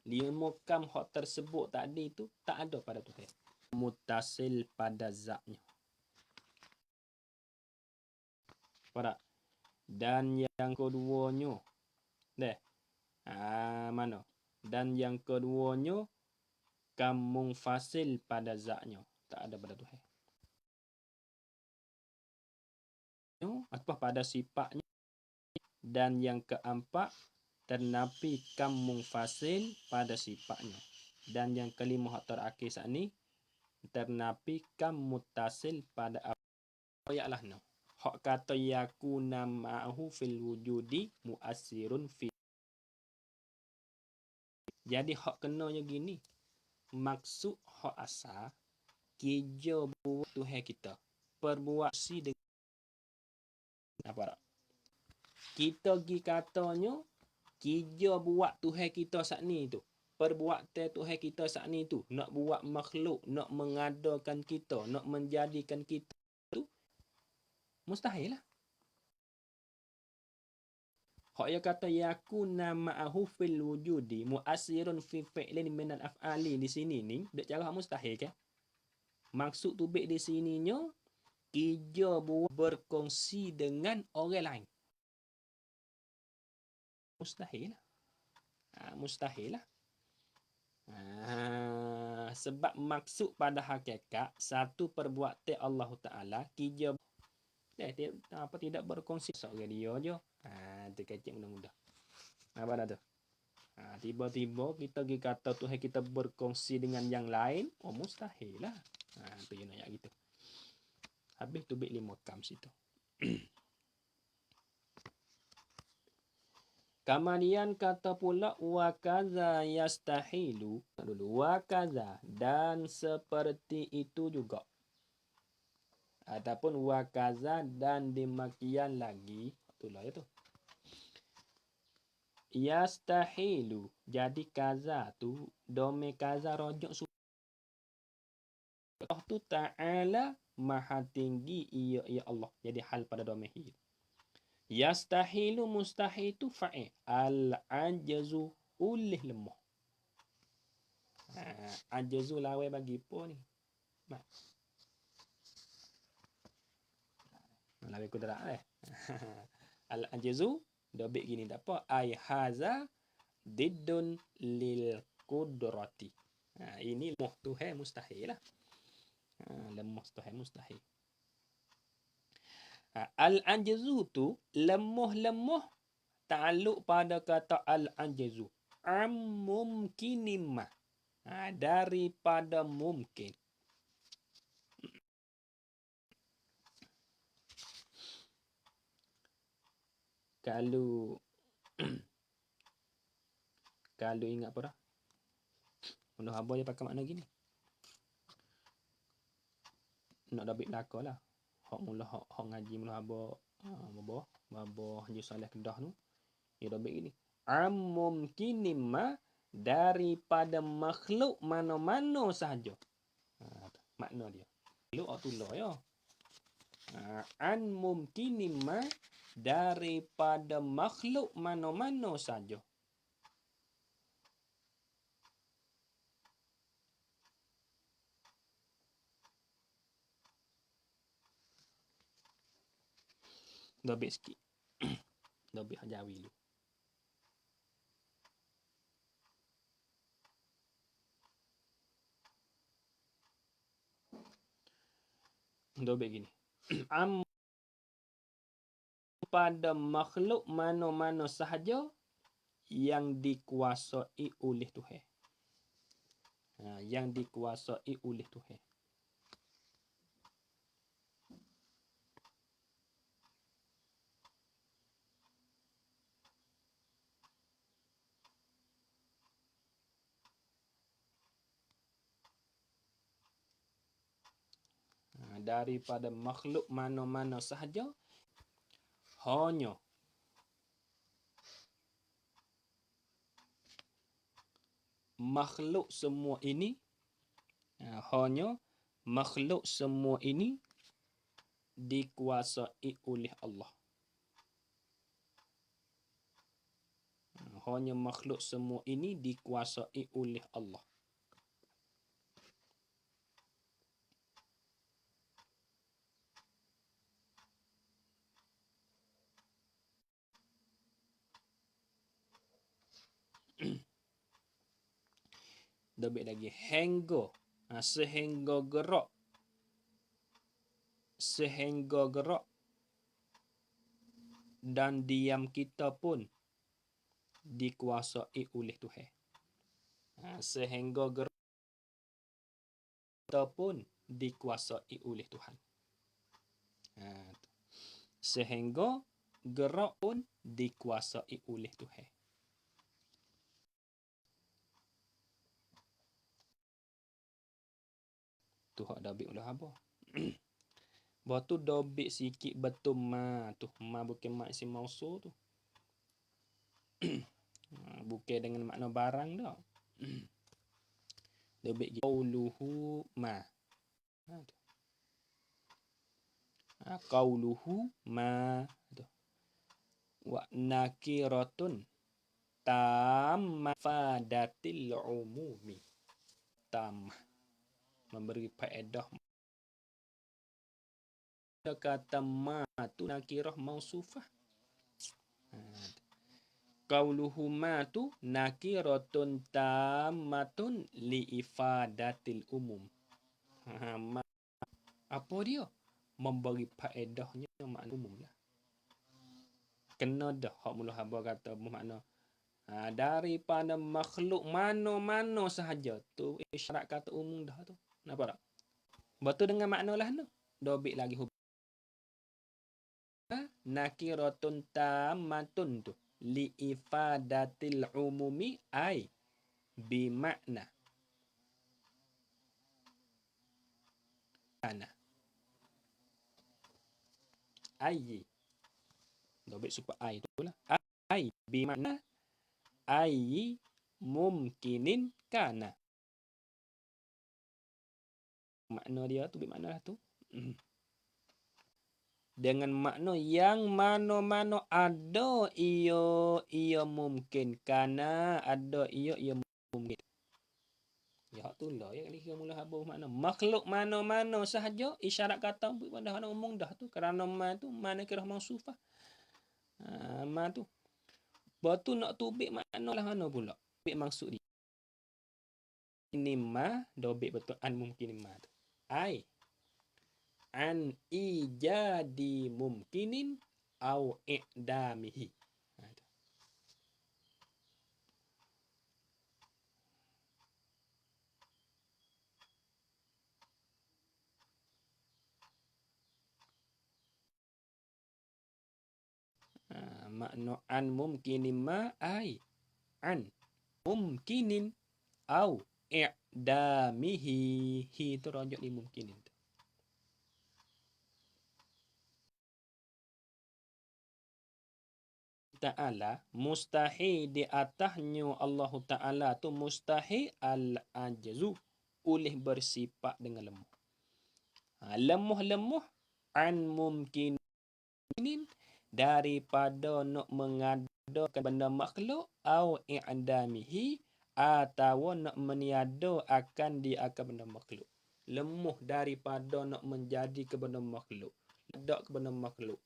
[SPEAKER 1] 5 kam hak tersebut tadi itu tak ada pada Tuhan. Mutasil pada zatnya. Pada. Dan yang keduanya. Mana? Dan yang keduanya kam munfasil pada zatnya. Tak ada pada Tuhan. Atau pada sifatnya. Dan yang keempat ternapi kam munfasil pada sifatnya. Dan yang kelima hak terakhir saat ni ternapi kam muttasil pada apa ya lah no. Hak kata yakuna ma'ahu fil wujudi muassirun fi. Jadi hak kenanya gini. Maksud hak asal kerja buat Tuhan kita. Perbuat si dengan apa tak? Kita pergi katanya kerja buat Tuhan kita saat ni tu. Perbuatan Tuhan kita saat ni tu. Nak buat makhluk. Nak mengadakan kita. Nak menjadikan kita tu. Mustahil lah. Hak yang kata yakuna ma'ahu fil wujudi mu'asirun fi fi'lin minal af'ali di sini ni. Dek cara mustahil kan? Maksud tu baik di sininya. Kerja buat berkongsi dengan orang lain. Mustahil lah. Mustahil lah. Sebab maksud pada hakikat satu perbuatan Allah Ta'ala kerja tidak berkongsi seorang dia je. Itu kecil mudah-mudah. Apa dah tu? Tiba-tiba kita pergi kata Tuhan kita berkongsi dengan yang lain. Oh mustahil lah. Tu je nak gitu. Habis tu bik 5 kam situ. Kemudian kata pula wakaza yastahilu dulu wakaza dan seperti itu juga. Ataupun wakaza dan demikian lagi. Itulah itu. Yastahilu. Jadi kaza tu dome kaza rojok Allah tu ta'ala maha tinggi ya Allah. Jadi hal pada dome hi. Yastahilu mustahil tu fa'il. Al-ajazu ulih lemah. Ajazu lawe bagi apa ni? Lawe kudrat Al-ajazu dobik gini tak apa. Ai haza diddun lil kudrati. Ini lemah Tuhan mustahil lah. Lemah Tuhan mustahil. Al-ajzu tu lemah ta'alluq pada kata al-ajzu mumkinimah daripada mungkin. Kalau ingat apa dah? Mudah haba dia pakai makna gini. Nak dabik belaka lah. Hak mula hak ngaji mula haba bawah Haji Saleh Kedah tu. Dia dabik gini. Mumkinimah daripada makhluk mana-mana sahaja. Makna dia. Lu atulah ya. An mumkinimah daripada makhluk mana-mana saja. Dobik sikit. Dobik hajawi lu. Dobik gini. Pada makhluk mana-mana sahaja yang dikuasai oleh Tuhan. yang dikuasai oleh Tuhan. Daripada makhluk mana-mana sahaja, hanya makhluk semua ini dikuasai oleh Allah. Hanya makhluk semua ini dikuasai oleh Allah. Lebih lagi, sehingga gerak dan diam kita pun dikuasai oleh Tuhan. Sehingga gerak kita pun dikuasai oleh Tuhan. Sehingga gerak pun dikuasai oleh Tuhan. Tu hak dabik ulah apa? Batu dobik sikit betul tu. Bukan mak isi mausul tu. Bukan dengan makna barang dah. Dobik qauluhu ma. Qauluhu ma tu. Wa nakiratun tamma fadatil umumi. Tamah. Memberi faedah. Kata ma tu nakirah mausufah. Qauluhu ma tu nakiratun tammatun liifadatil umum. Apa dia? Memberi faedahnya makna umum lah. Kena dah hak mula haba kata bermakna daripada makhluk mana-mana sahaja tu isyarat kata umum dah tu. Nampak tak? Betul dengan makna lah tu. Dobik lagi nakiratun tammatun tu liifadatil umumi ai bimakna ana ai dobik super ai tu lah ai bimakna ai mumkinin kana makna dia tu bimakna lah tu dengan makna yang mana-mana ada ia mungkin kana ada ia mungkin. Ya tu lah ya kali mula habis makna makhluk mana-mana sahaja isyarat kata pada hana umum dah tu kerana ma tu mana kira mausufah. Ma tu batu nak tubik makna lah hana pula. Tubik maksud dia. Ini ma dobik betul an mungkin ma tu. Ai an ijadi mumkinin au i'damihi. Makna an mumkinin ma ai an mumkinin au i'damihi. Hi tu rujuk di mumkinin tu. Ta'ala mustahil di atasnya Allah Ta'ala tu mustahil al-ajzu oleh bersifat dengan lemah. Lemah an mumkinin daripada nak mengadakan benda makhluk au i'damihi atau nak meniada akan dia akan benda makhluk. Lemah daripada nak menjadi ke benda makhluk. Ada ke benda makhluk.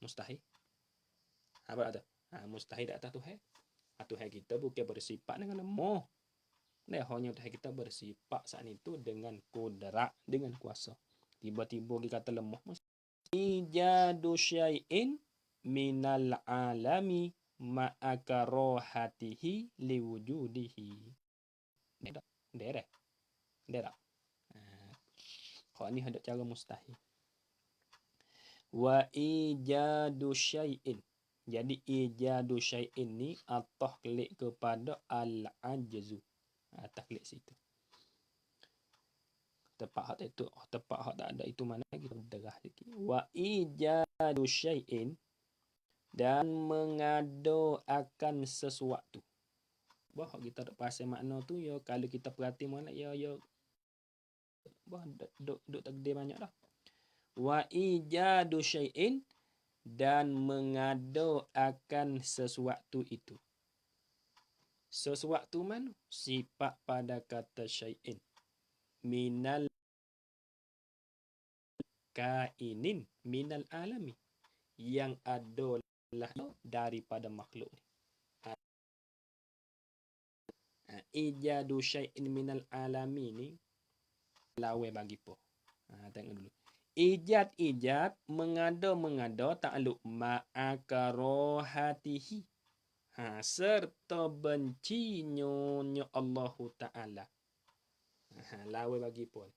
[SPEAKER 1] Mustahil. Apa kata? Mustahil atas Tuhan. Tuhan kita bukan bersifat dengan lemah. Hanya Tuhan kita bersifat saat itu dengan kudrat, dengan kuasa. Tiba-tiba dia kata lemah. Ijadu syai'in minal alami ma'akarohatihi liwujudihi. Derek. Hak ni ada cara mustahil. Wa ijadu syai'in. Jadi ijadu syai'in ni atah klik kepada al-ajzu. Taklid situ. Tepat hak itu, tepat hak tak ada itu mana kita derah sikit. Wa ijadu syai'in, dan mengado akan sesuatu. Bah kita tak pasal makna tu ya, kalau kita perhati mana ya bah duk takdir banyak dah. Wa ijadu syai'in, dan mengado akan sesuatu itu. Sesuatu mana? Sifat pada kata syai'in. Minal kainin minal alami, yang adalah daripada makhluk ni. Ijadu syai'in minal alami ni lawe bagi po. Tengok dulu. Ijad mengado takluk ma'akarohatihi. Serta bencinya Allah Ta'ala. Lawe bagi po.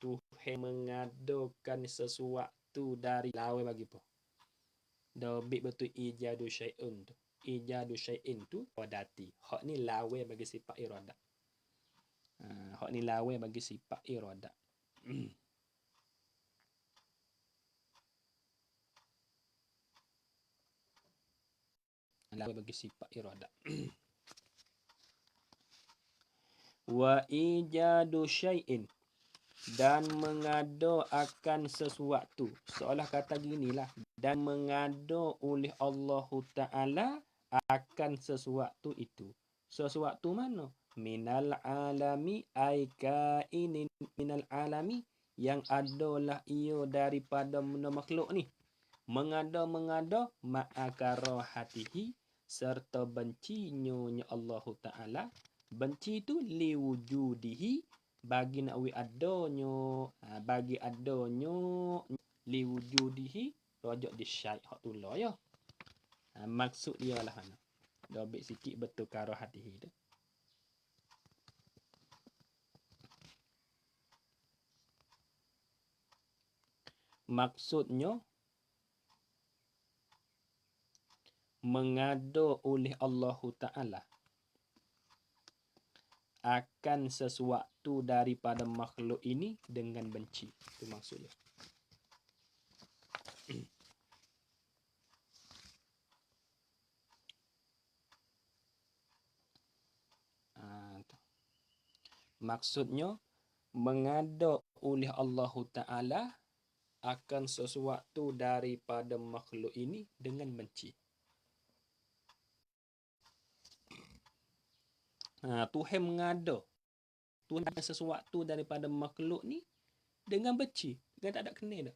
[SPEAKER 1] Tuhan mengadokan sesuatu dari lawe bagi po. Dobik betul ijadu syai'un tu. Ijadu syai'in tu wadati. Hak ni lawe bagi sifat iradah. Hak ni lawe bagi sifat iradah. Lawe bagi sifat iradah. Wa ijadu syai'in, dan mengado akan sesuatu. Seolah kata ginilah, dan mengado oleh Allah Ta'ala akan sesuatu itu. Sesuatu mana? Minal alami, ay kainin minal alami, yang adalah ia daripada makhluk ni. Mengado ma'akarohatihi, serta bencinya Allah Ta'ala. Benci tu liwujudihi, bagi nak adonyo, bagi adonyo liwujudihi, rojok di syait hak tu lah ya. Maksud dia lah mana. Dobik sikit betul karohatihi tu. Maksudnya mengado oleh Allah Ta'ala akan sesuatu daripada makhluk ini dengan benci. Itu maksudnya. Maksudnya mengado oleh Allah Ta'ala akan sesuatu daripada makhluk ini dengan benci. Tuhan mengado sesuatu daripada makhluk ni dengan benci. Dia tak ada kena dah.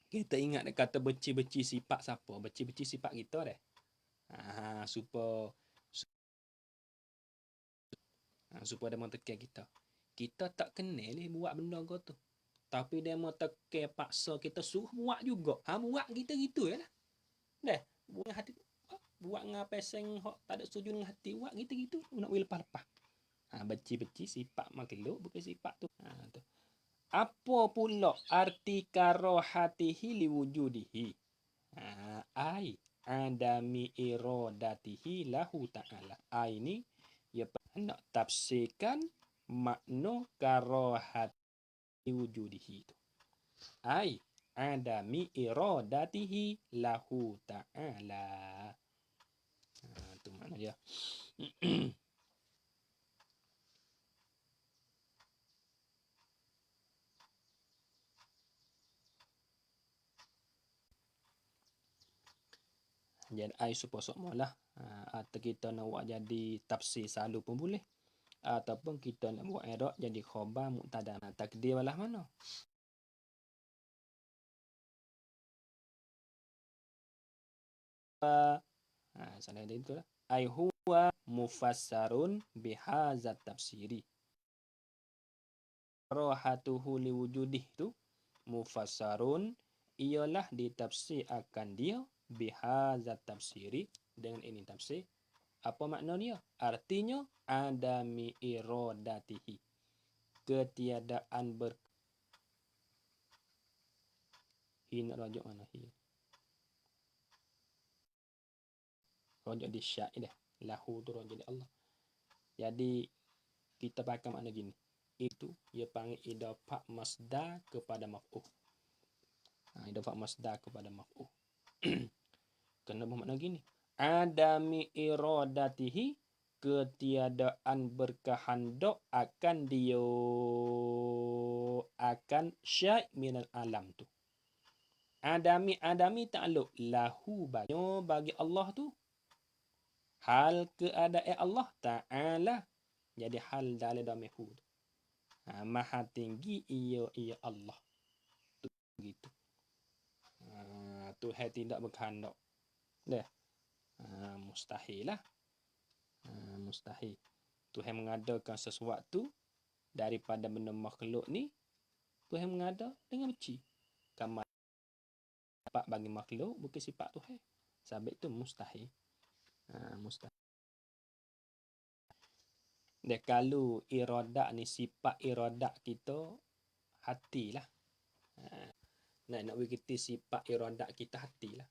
[SPEAKER 1] Kita ingat dia kata benci-benci sifat siapa? Benci-benci sifat kita dah. Supaya dia mau tekan kita. Kita tak kenal buat benda kau tu. Tapi dia mau tekan paksa kita suruh buat juga. Buat kita gitu ya lah. Dah, buat hati buat ngapai seng hok tak ada setuju dengan hati buat kita gitu nak lepas-lepas. Benci-benci sifat makhluk bukan sifat tu. Tu. Apa pula arti karohatihi liwujudihi? Ai adami iradatihi lahu ta'ala. Ai ni ya nak tafsirkan makna karohat liwujudihi tu. Ai adami iradatihi lahu ta'ala. Itu mana dia. Jadi ai supaya lah. Atau kita nak buat jadi tafsir selalu pun boleh. Ataupun kita nak buat i'rab jadi khabar mubtada. Takdir lah mana? Sana ada itu lah. Ai huwa mufassarun bihazat tafsiri. Rohatuhu liwujudih tu mufassarun, ialah ditafsir akan dia bihazat tafsiri, dengan ini tafsir. Apa makna dia? Artinya adami iradatihi. Ketiadaan nak rujuk mana hi? Rujuk di syak dah. Lahu tu rujuk di Allah. Jadi kita pakai makna gini. Itu ia panggil idafah masdar kepada maf'ul. Idafah masdar kepada maf'ul. Kenapa makna gini? Adami iradatihi, ketiadaan berkehendak akan dia akan syai' minal alam tu. Adami ta'alluq lahu bagi Allah tu. Hal keadaan Allah Ta'ala. Jadi hal dalam damihu tu. Maha tinggi ia Allah. Tu begitu. Tuhan tidak berkehendak. Dah. Mustahil lah. Mustahil. Tuhan mengadakan sesuatu daripada benda makhluk ni. Tuhan mengada dengan beci. Kamar sifat bagi makhluk bukan sifat Tuhan. Sebab itu mustahil. Mustahil. Dan kalau iradak ni sifat iradak kita hatilah. Nak berkata sifat iradak kita hatilah.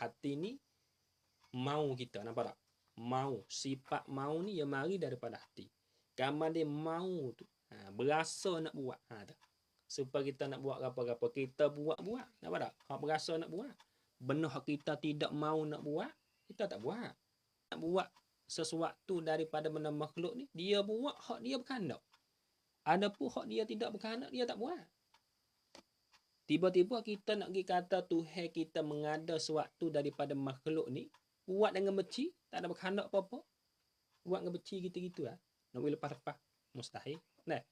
[SPEAKER 1] Hati ni mau kita, nampak tak? Mau. Sifat mau ni yang mari daripada hati. Kamar dia mau tu. Berasa nak buat. Supaya kita nak buat apa-apa. Kita buat. Nampak tak? Hak berasa nak buat. Benar kita tidak mau nak buat, kita tak buat. Nak buat sesuatu daripada benda makhluk ni, dia buat hak dia berkehendak. Adapun hak dia tidak berkehendak, dia tak buat. Tiba-tiba kita nak pergi kata Tuhan kita mengada sesuatu daripada makhluk ni, buat dengan beci, tak ada berkehendak apa-apa. Buat dengan beci gitu-gitu lah. Nak boleh lepas-lepas. Mustahil. Nah.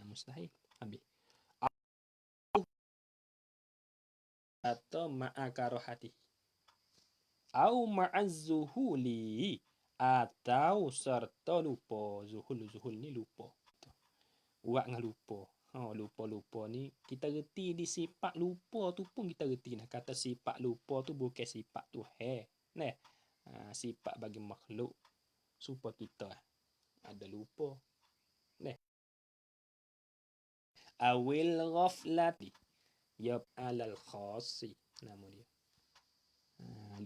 [SPEAKER 1] Mustahil. Habis. Atau ma'akarohati. Au ma'azzuhuli. Atau serta lupa. Zuhul ni lupa. Buat dengan lupa. Lupa ni kita reti di sifat lupa tu pun kita reti nah. Kata sifat lupa tu bukan sifat Tuhan. Nah. Sifat bagi makhluk supaya kita ada lupa. Nah. Awil ghaflati yab'alal khasi nama dia.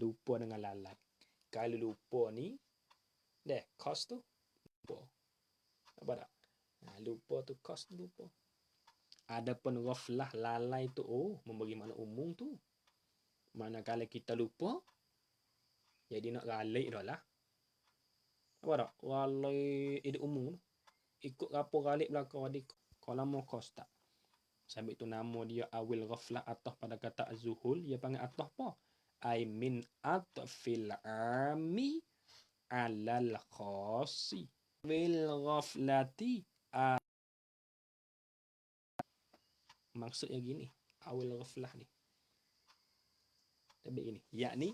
[SPEAKER 1] Lupa dengan lalai. Kalau lupa ni khas tu lupa. Apa tak? Lupa tu khas tu lupa. Adapun ghaflah lalai tu memberi makna umum tu. Manakala kita lupa jadi nak galik dah lah. Apa tak? Galik itu umum. Ikut apa galik belakang adik. Kalau mau khas tak? Sebab itu nama dia awil ghaflah atah pada kata az-zuhul. Dia panggil atah apa? Ai min atfil ami alal khasi. Wil ghaflati. Maksudnya gini. Awil ghaflah ni. Tapi ini. Yakni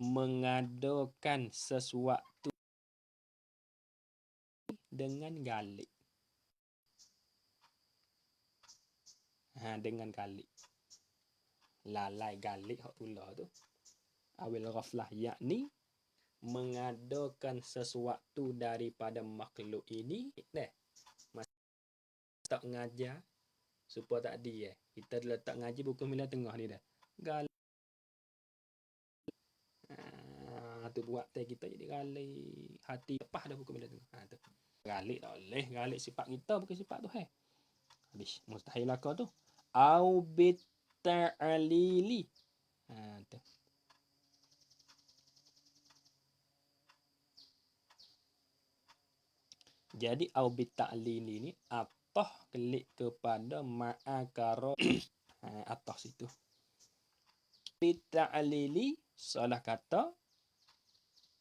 [SPEAKER 1] mengadakan sesuatu dengan galik. Dengan galik. Lalai galik hak pula tu. Awil ghaflah yakni mengadakan sesuatu daripada makhluk ini tak ngajar supaya tak dia. Kita letak ngaji buku mila tengah ni dah. Galik. Tu buat teh kita jadi galik. Hati lepas dah buku mila tengah. Tu. Galik tak boleh. Galik sifat kita bukan sifat tu. Habis. Mustahil lah kau tu. Au bitta'alili. Tu. Jadi au bitta'alili ni atah klik kepada ma'akara atah situ. Bitta'alili salah kata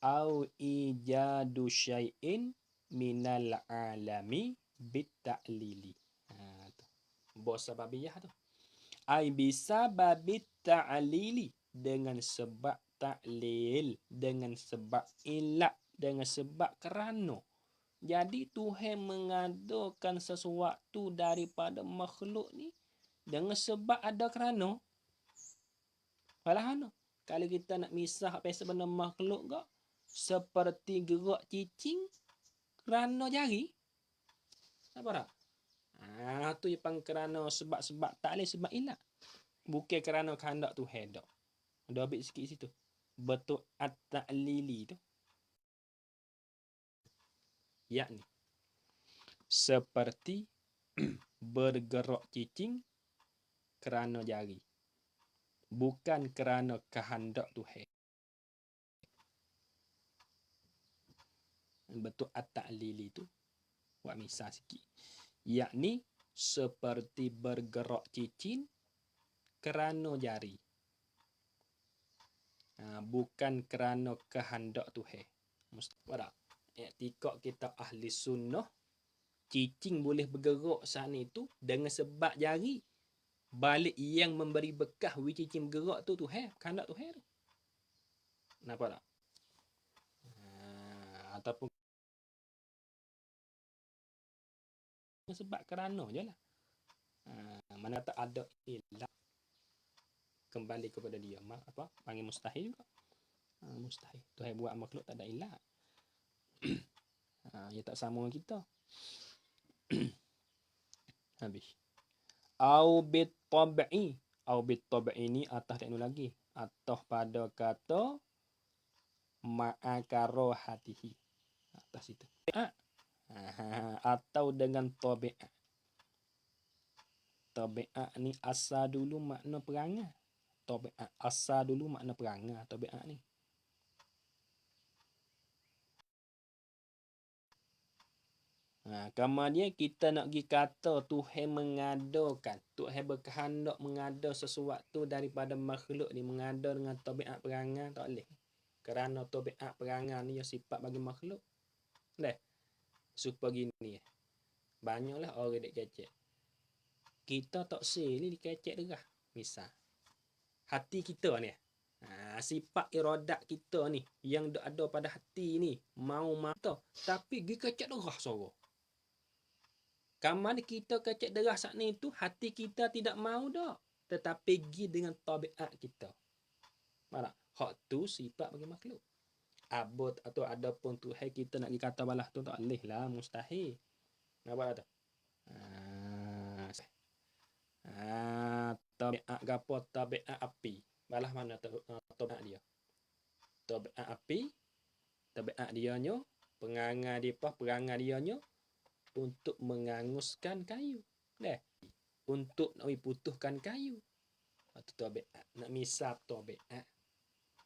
[SPEAKER 1] au ijadu syai'in minal alami bitta'lili. Bos sababiyah tu. Ai bisa babit ta'lili dengan sebab ta'lil, dengan sebab ilat, dengan sebab kerana. Jadi Tuhan mengadakan sesuatu daripada makhluk ni dengan sebab ada kerana. Walahana. Kalau kita nak misah apa sebenar makhluk kok, seperti gerak cicing kerana jari. Apa tak? Tu yang kerana sebab-sebab tak boleh sebab ilah. Bukan kerana kehendak tu hedak. Ada habis sikit situ. Betul at-ta'lili tu. Yakni seperti bergerak cicing kerana jari. Bukan kerana kehendak Tuhan. Betul at-ta'lili tu. Buat misal sikit. Yakni seperti bergerak cicing kerana jari. Bukan kerana kehendak Tuhan. Mustahil. Etika kita ahli sunnah, cicing boleh bergerak saat itu dengan sebab jari. Balik yang memberi bekah cicing bergerak tu Tuhan, kehendak Tuhan tu. Nampak tak? Ataupun sebab kerana je lah. Mana tak ada ilah. Kembali kepada dia. Apa? Panggil mustahil juga. Mustahil. Tuhan buat makhluk tak ada ilah. Dia tak sama dengan kita. Habis. Au bit tab'i. Au bit tab'i ni atas teknologi. Atas pada kata ma'akaro hatihi. Atas itu. Atau dengan tabi'at. Tabi'at ni asal dulu makna perangai. Tabi'at asal dulu makna perangai. Tabi'at ni. Kemudian kita nak pergi kata Tuhan mengadakan, Tuhan berkehendak mengada sesuatu daripada makhluk ni, mengada dengan tabiat perangai, tak boleh. Kerana tabiat perangai ni sifat bagi makhluk. Dah. Supaya gini. Banyaklah orang dek kecek. Kita tak silih dikecek derah. Misal. Hati kita ni. Sifat iradat kita ni yang ada pada hati ni mau mata tapi gi kecek derah sorok. Kaman kita kecek derah saat ni tu hati kita tidak mau dah, tetapi pergi dengan tabiat kita. Mana? Hak tu sifat bagi makhluk. Abot atau ada pun Tuhan kita nak kata balah tu tak boleh lah, mustahil. Nampak tak? Tabiat gapo? Tabiat api. Balah mana tabiat dia? Tabiat api. Tabiat dia nyo, perangai dia nyo untuk menganguskan kayu. Dah. Untuk nak putuhkan kayu. Itu tabiat. Nak misal tabiat.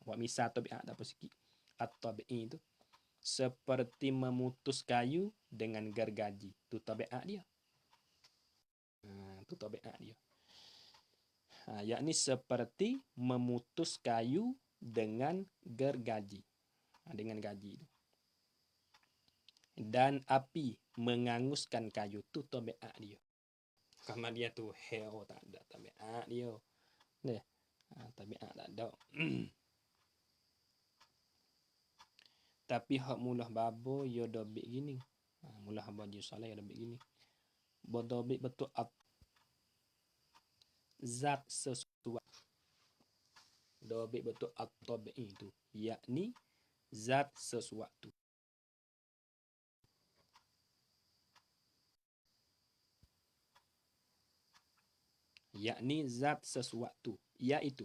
[SPEAKER 1] Buat misal tabiat tak apa sikit. At-tabi'i itu seperti memutus kayu dengan gergaji. Itu tabiat dia. Itu tabiat dia. Yakni seperti memutus kayu dengan gergaji. Dengan gaji itu. Dan api menganguskan kayu tu tabiat dia. Karena dia tu heo tak ada tabiat dia. Deh. Tabiat tak ada. Tapi hak mulah babo yo dobik gini. Mulah baju salah yo dobik gini. Bodobik betul zat sesuatu. Dobik betul at-tabi'i itu, yakni zat sesuatu. Yakni zat sesuatu, yaitu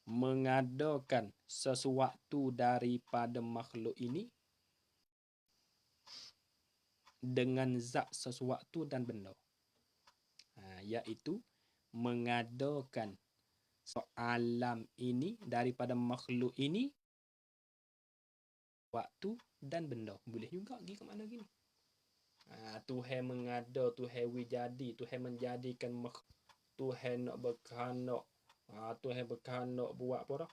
[SPEAKER 1] mengadakan sesuatu daripada makhluk ini dengan zat sesuatu dan benda. Yaitu mengadakan alam ini daripada makhluk ini waktu dan benda. Boleh juga pergi ke mana gini. Tuhan mengada, Tuhan wijadi, Tuhan menjadikan Tuhan nak berkehendak. Tuhan berkehendak buat apa dah?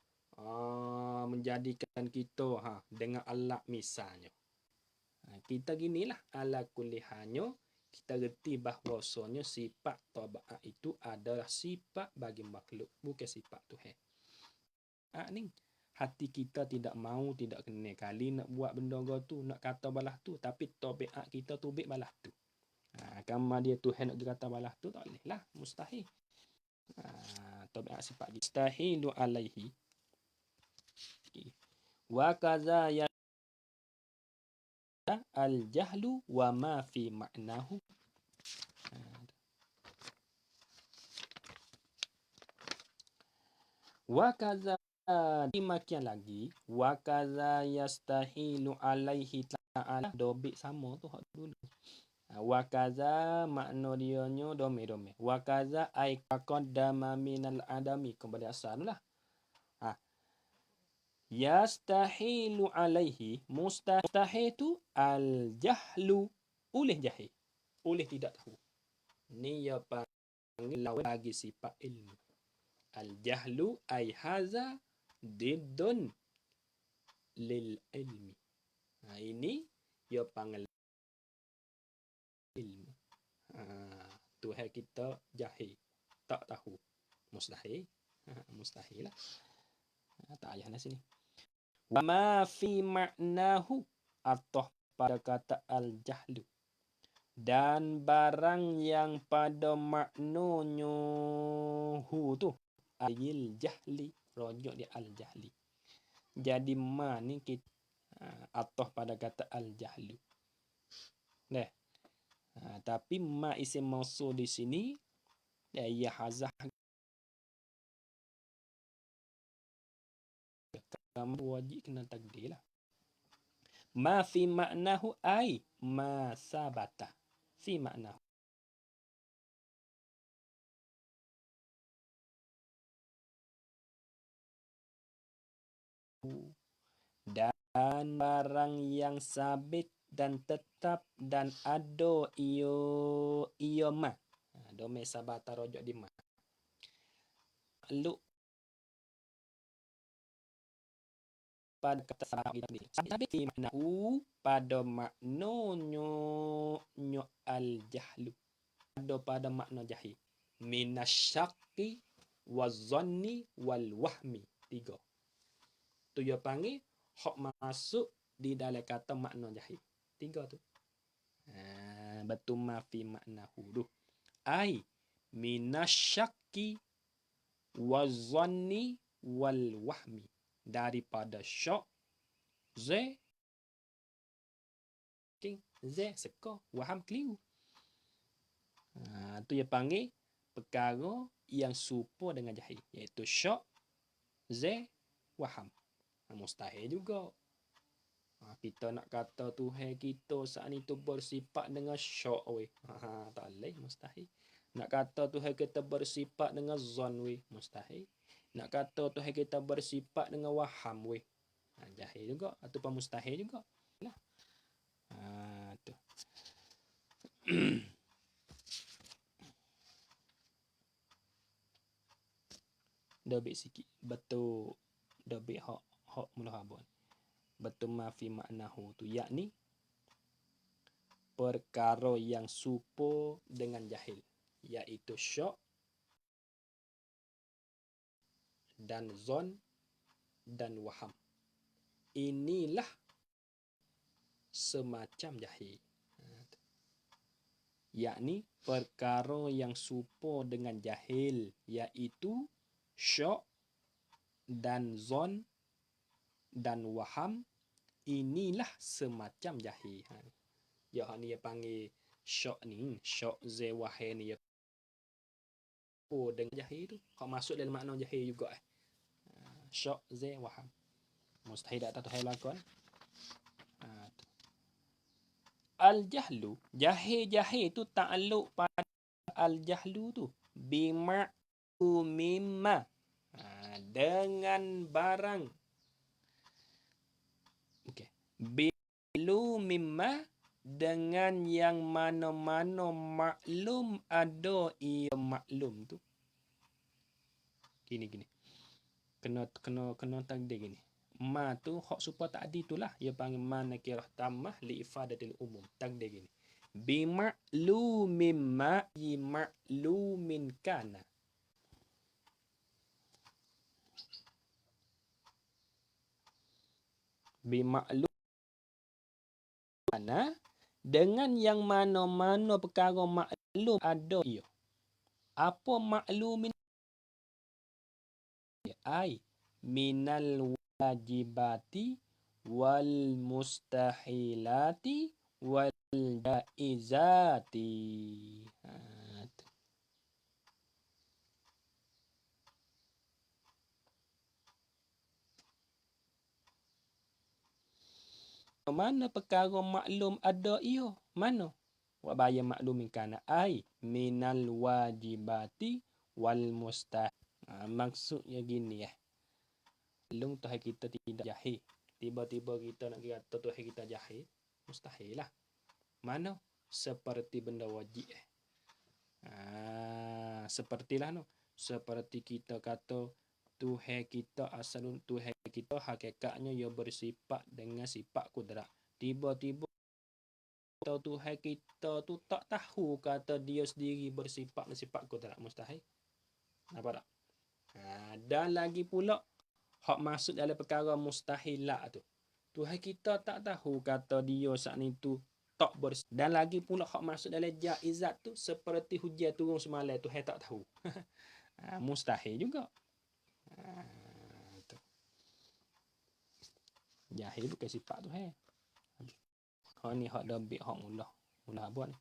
[SPEAKER 1] Menjadikan kita dengan alat misalnya. Kita ginilah ala kulihannya kita reti bahawasanya sifat tabiat itu adalah sifat bagi makhluk, bukan sifat Tuhan. Ni hati kita tidak mau, tidak kena kali nak buat benda tu, nak kata balah tu, tapi tabiat kita tubik balah tu. Kama dia Tuhan nak kata balas tu tak boleh lah, mustahil. Tabiat sifat dia mustahilu alaihi. Wa kaza ya al jahlu wa ma fi ma'nahu. Wa kaza dimakian lagi wa kaza yastahilu alaihi ta'ala dobik sama tu hak dulu. Wa kaza makna dianya dome. Wa kaza ai qaddama minal adami kembali asal lah. Yastahilu alaihi mustahil tu al jahlu oleh jahil. Oleh tidak tahu. Ni ya panggil lawan bagi sifat ilmu. Al jahlu ai haza diddun lil ilmi. Ini ya panggil ilmu. Tuhan kita jahil, tak tahu. Mustahil. Mustahil lah. Tak payah nak sini. Wa ma fi ma'nahu atau pada kata al-jahlu. Dan barang yang pada maknanya hu tu ayil jahli, rujuk dia al-jahli. Jadi ma ni kita atau pada kata al-jahlu. Nah. Tapi ma isim mausul di sini ya hazah kamu wajib kena takdir lah. Ma fi ma'nahu ai ma sabata fi ma'nahu. Dan barang yang sabit dan tetap dan ada iyo ma. Dome sabata rojok di ma. Lu pada kata sabit ni. Sabit fi ma'nahu pada maknanya nyo al-jahlu. Pada makna jahil. Minasyaqi waz-zanni wal wahmi. 3. Tu dia panggil hak masuk di dalam kata makna jahil. 3 tu. Betul ma fi ma'nahu. Ai minasyaqi waz-zanni wal wahmi. Daripada syak z seka waham keliru. Tu dia panggil perkara yang serupa dengan jahil, iaitu syak z waham. Mustahil juga. Kita nak kata Tuhan kita saat ni tu bersifat dengan syak weh. Tak boleh, mustahil. Nak kata Tuhan kita bersifat dengan zon weh, mustahil. Nak kata Tuhan kita bersifat dengan waham weh. Jahil juga ataupun mustahil juga. Lah. Tu. Dobik sikit. Betul. Dobik hak mula habon. Betul ma fi ma'nahu tu yakni perkara yang serupa dengan jahil, iaitu syak dan zon dan waham. Inilah semacam jahil. Yakni perkara yang serupa dengan jahil, iaitu syak dan zon dan waham. Inilah semacam jahil. Ya ni dia panggil syak ni, syak z wahai ni ya. Dengan jahil tu, kau masuk dalam makna jahil juga. Syak z waham. Mustahil tak tahu hal lakon. Al-jahlu, jahil tu takluk pada al-jahlu tu bima'u mimma. Dengan barang. Okey. Bilu mimma dengan yang mana-mana maklum ada ia maklum tu. Gini. Kena takdir gini. Ma tu hak supaya takdir itulah ia panggil ma nakirah tammah li ifadatil umum. Takdir gini. Bima'lumin ma'i ma'lumin kana. Bima'lum kana Dengan yang mana-mana perkara maklum ada ia. Apa maklum ini? Ai minal wajibati wal mustahilati wal jaizati. Mana perkara maklum ada ia? Mana? Wa bayang maklumin kana ai minal wajibati wal mustahil. Maksudnya gini ya. Long Tuhan kita tidak jahil. Tiba-tiba kita nak kata Tuhan kita jahil. Mustahil lah. Mana? Seperti benda wajib. Sepertilah no. Seperti kita kata Tuhan kita asalun Tuhan kita hakikatnya ia bersifat dengan sifat kudrat. Tiba-tiba Tuhan kita tu tak tahu kata dia sendiri bersifat dengan sifat kudrat. Mustahil. Nampak tak? Dan lagi pula hak masuk dalam perkara mustahilat tu. Tuhan kita tak tahu kata dia saat ni tu tak dan lagi pula hak masuk dalam jaizat tu seperti hujan turun semalam Tuhan tak tahu. Mustahil juga. Jahil bukan sifat Tuhan. Hak ni hak dabik hak mula buat ni.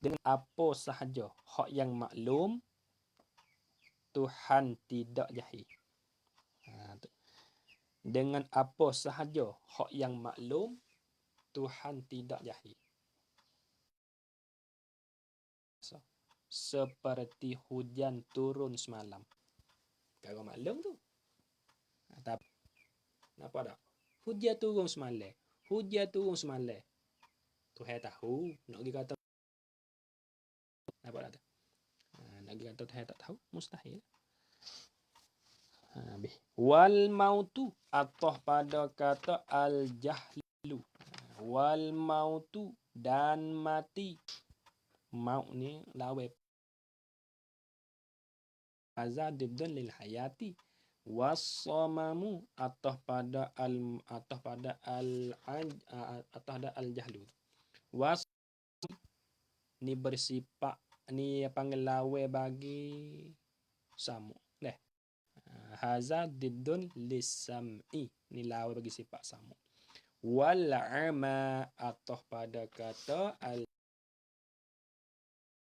[SPEAKER 1] Dengan apa sahaja hak yang maklum Tuhan tidak jahil. Dengan apa sahaja hak yang maklum Tuhan tidak jahil. Seperti hujan turun semalam. Kalau maklum tu. Tapi nampak tak? Hujan turun semalam. Hujan turun semalam. Tuhan tahu. Nak pergi kata nampak tak? Nak pergi kata Tuhan tak tahu. Mustahil. Wal mautu atau pada kata al jahlu. Wal mautu dan mati. Maut ni lawan azadidun lil hayati. Wassamamu atau pada al jahlu. Was ni bersifat ni panggil lawan bagi samu. Haza diddun lisam'i. Ni lawan bagi sifat samu. Wal ama atau pada kata al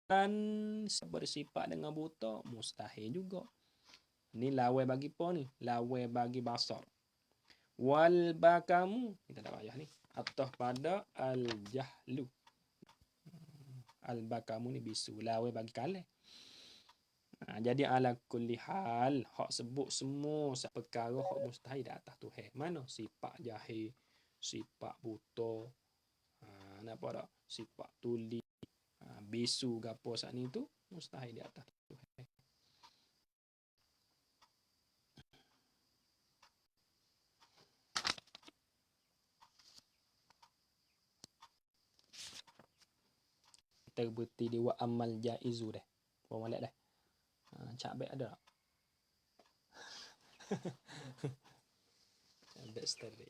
[SPEAKER 1] dan bersifat dengan buta mustahil juga. Ni lawan bagi apa ni? Lawan bagi basar. Wal bakamu kita tak payah ni. Atau pada al jahlu. Al bakamu ni bisu lawan bagi kalah. Jadi ala kulli hal hak sebut semua perkara hak mustahil di atas Tuhan. Mana sifat jahil, sifat buta, nampak tak? Sifat tuli, bisu gapo saat ni tu mustahil di atas Tuhan. Terbukti di wa amal jaizu dah. Bawa molek dah. Cak baik ada tak? Cak story.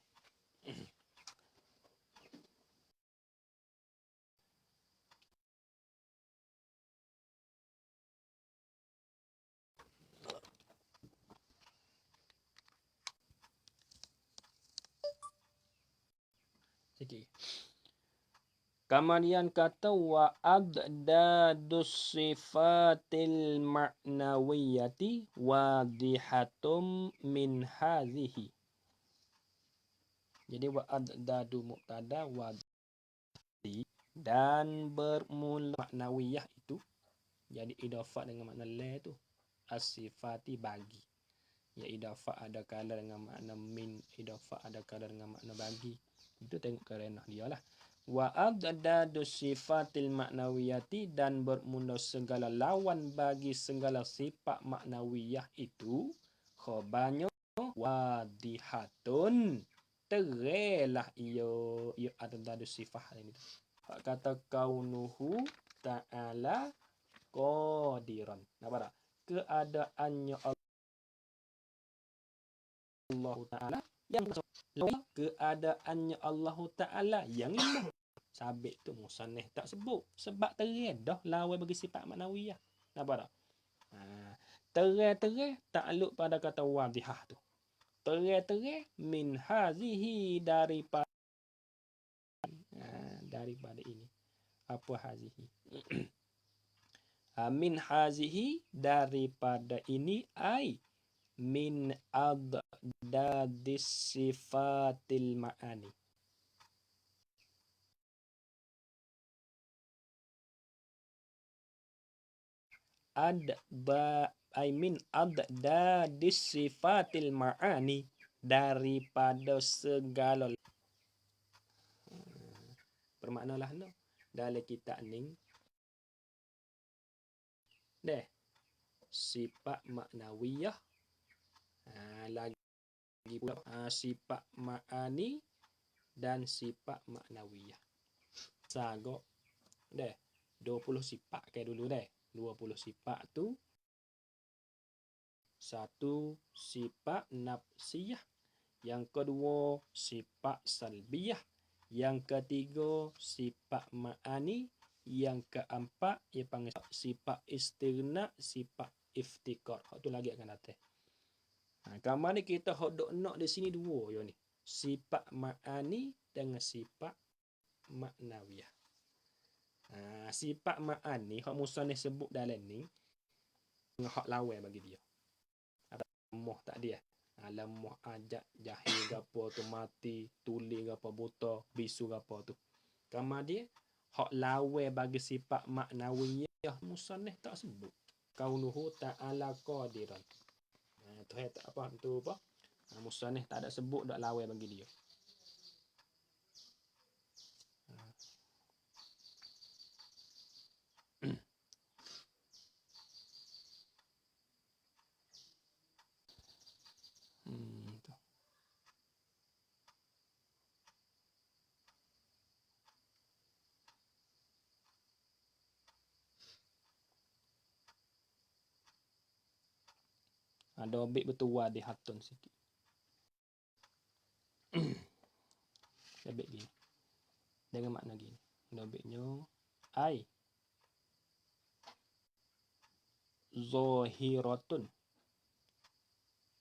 [SPEAKER 1] Sikit. Kemudian kata wa abdadus sifatil ma'nawiyati wadihatum min hadhihi. Jadi wa abdadu muqtada wa dan bermula maknawiyah itu jadi idafah dengan makna la tu as-sifati bagi. Ya idafah ada kala dengan makna min, idafah ada kala dengan makna bagi. Itu tengok kerana dia lah. Wa adadu sifatil maknawiyati dan bermula segala lawan bagi segala sifat maknawiyah itu khabarnya wadihatun terelah ia adadu sifat ini. Kata kaunuhu ta'ala qadiran. Nampak tak? Keadaannya Allah Ta'ala yang keadaannya Allah Ta'ala yang lima. Sabit tu musannif tak sebut sebab teredah lawan bagi sifat maknawiyah. Nampak tak? Terai-terai takluk pada kata wadihah tu. Terai-terai min hazihi daripada ini. Apa hazihi? Min hazihi daripada ini ai min adadis sifatil ma'ani. Min adadis sifatil ma'ani daripada segala bermaknalah no dalam kitab ni deh sifat maknawiyah lagi pula sifat ma'ani dan sifat maknawiyah. Sagok deh 20 sifat ke dulu deh. 20 sifat tu satu sifat nafsiyah, yang kedua sifat salbiyah, yang ketiga sifat ma'ani, yang keempat ia panggil sifat istirna, sifat iftikar. Hak tu lagi akan datang. Kamar ni kita hok nak di sini dua yo ni. Sifat ma'ani dengan sifat maknawiyah. Sifat ma'ani hak musannif sebut dalam ni hak lawan bagi dia. Lemah tak dia. Lemah, ajak, jahil gapo tu, mati, tuli gapo, buta, bisu gapo tu. Kamar dia hak lawan bagi sifat maknawiyah musannif tak sebut. Qauluhu ta'ala qadiran. Tu tak apa tu apa? Musannif tak ada sebut dak lawan bagi dia. Tu. Ada obik betul di hatun sikit. Obik gini. Dengan makna gini. Obiknya ai zahiratun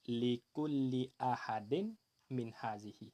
[SPEAKER 1] likulli ahadin min hazihi.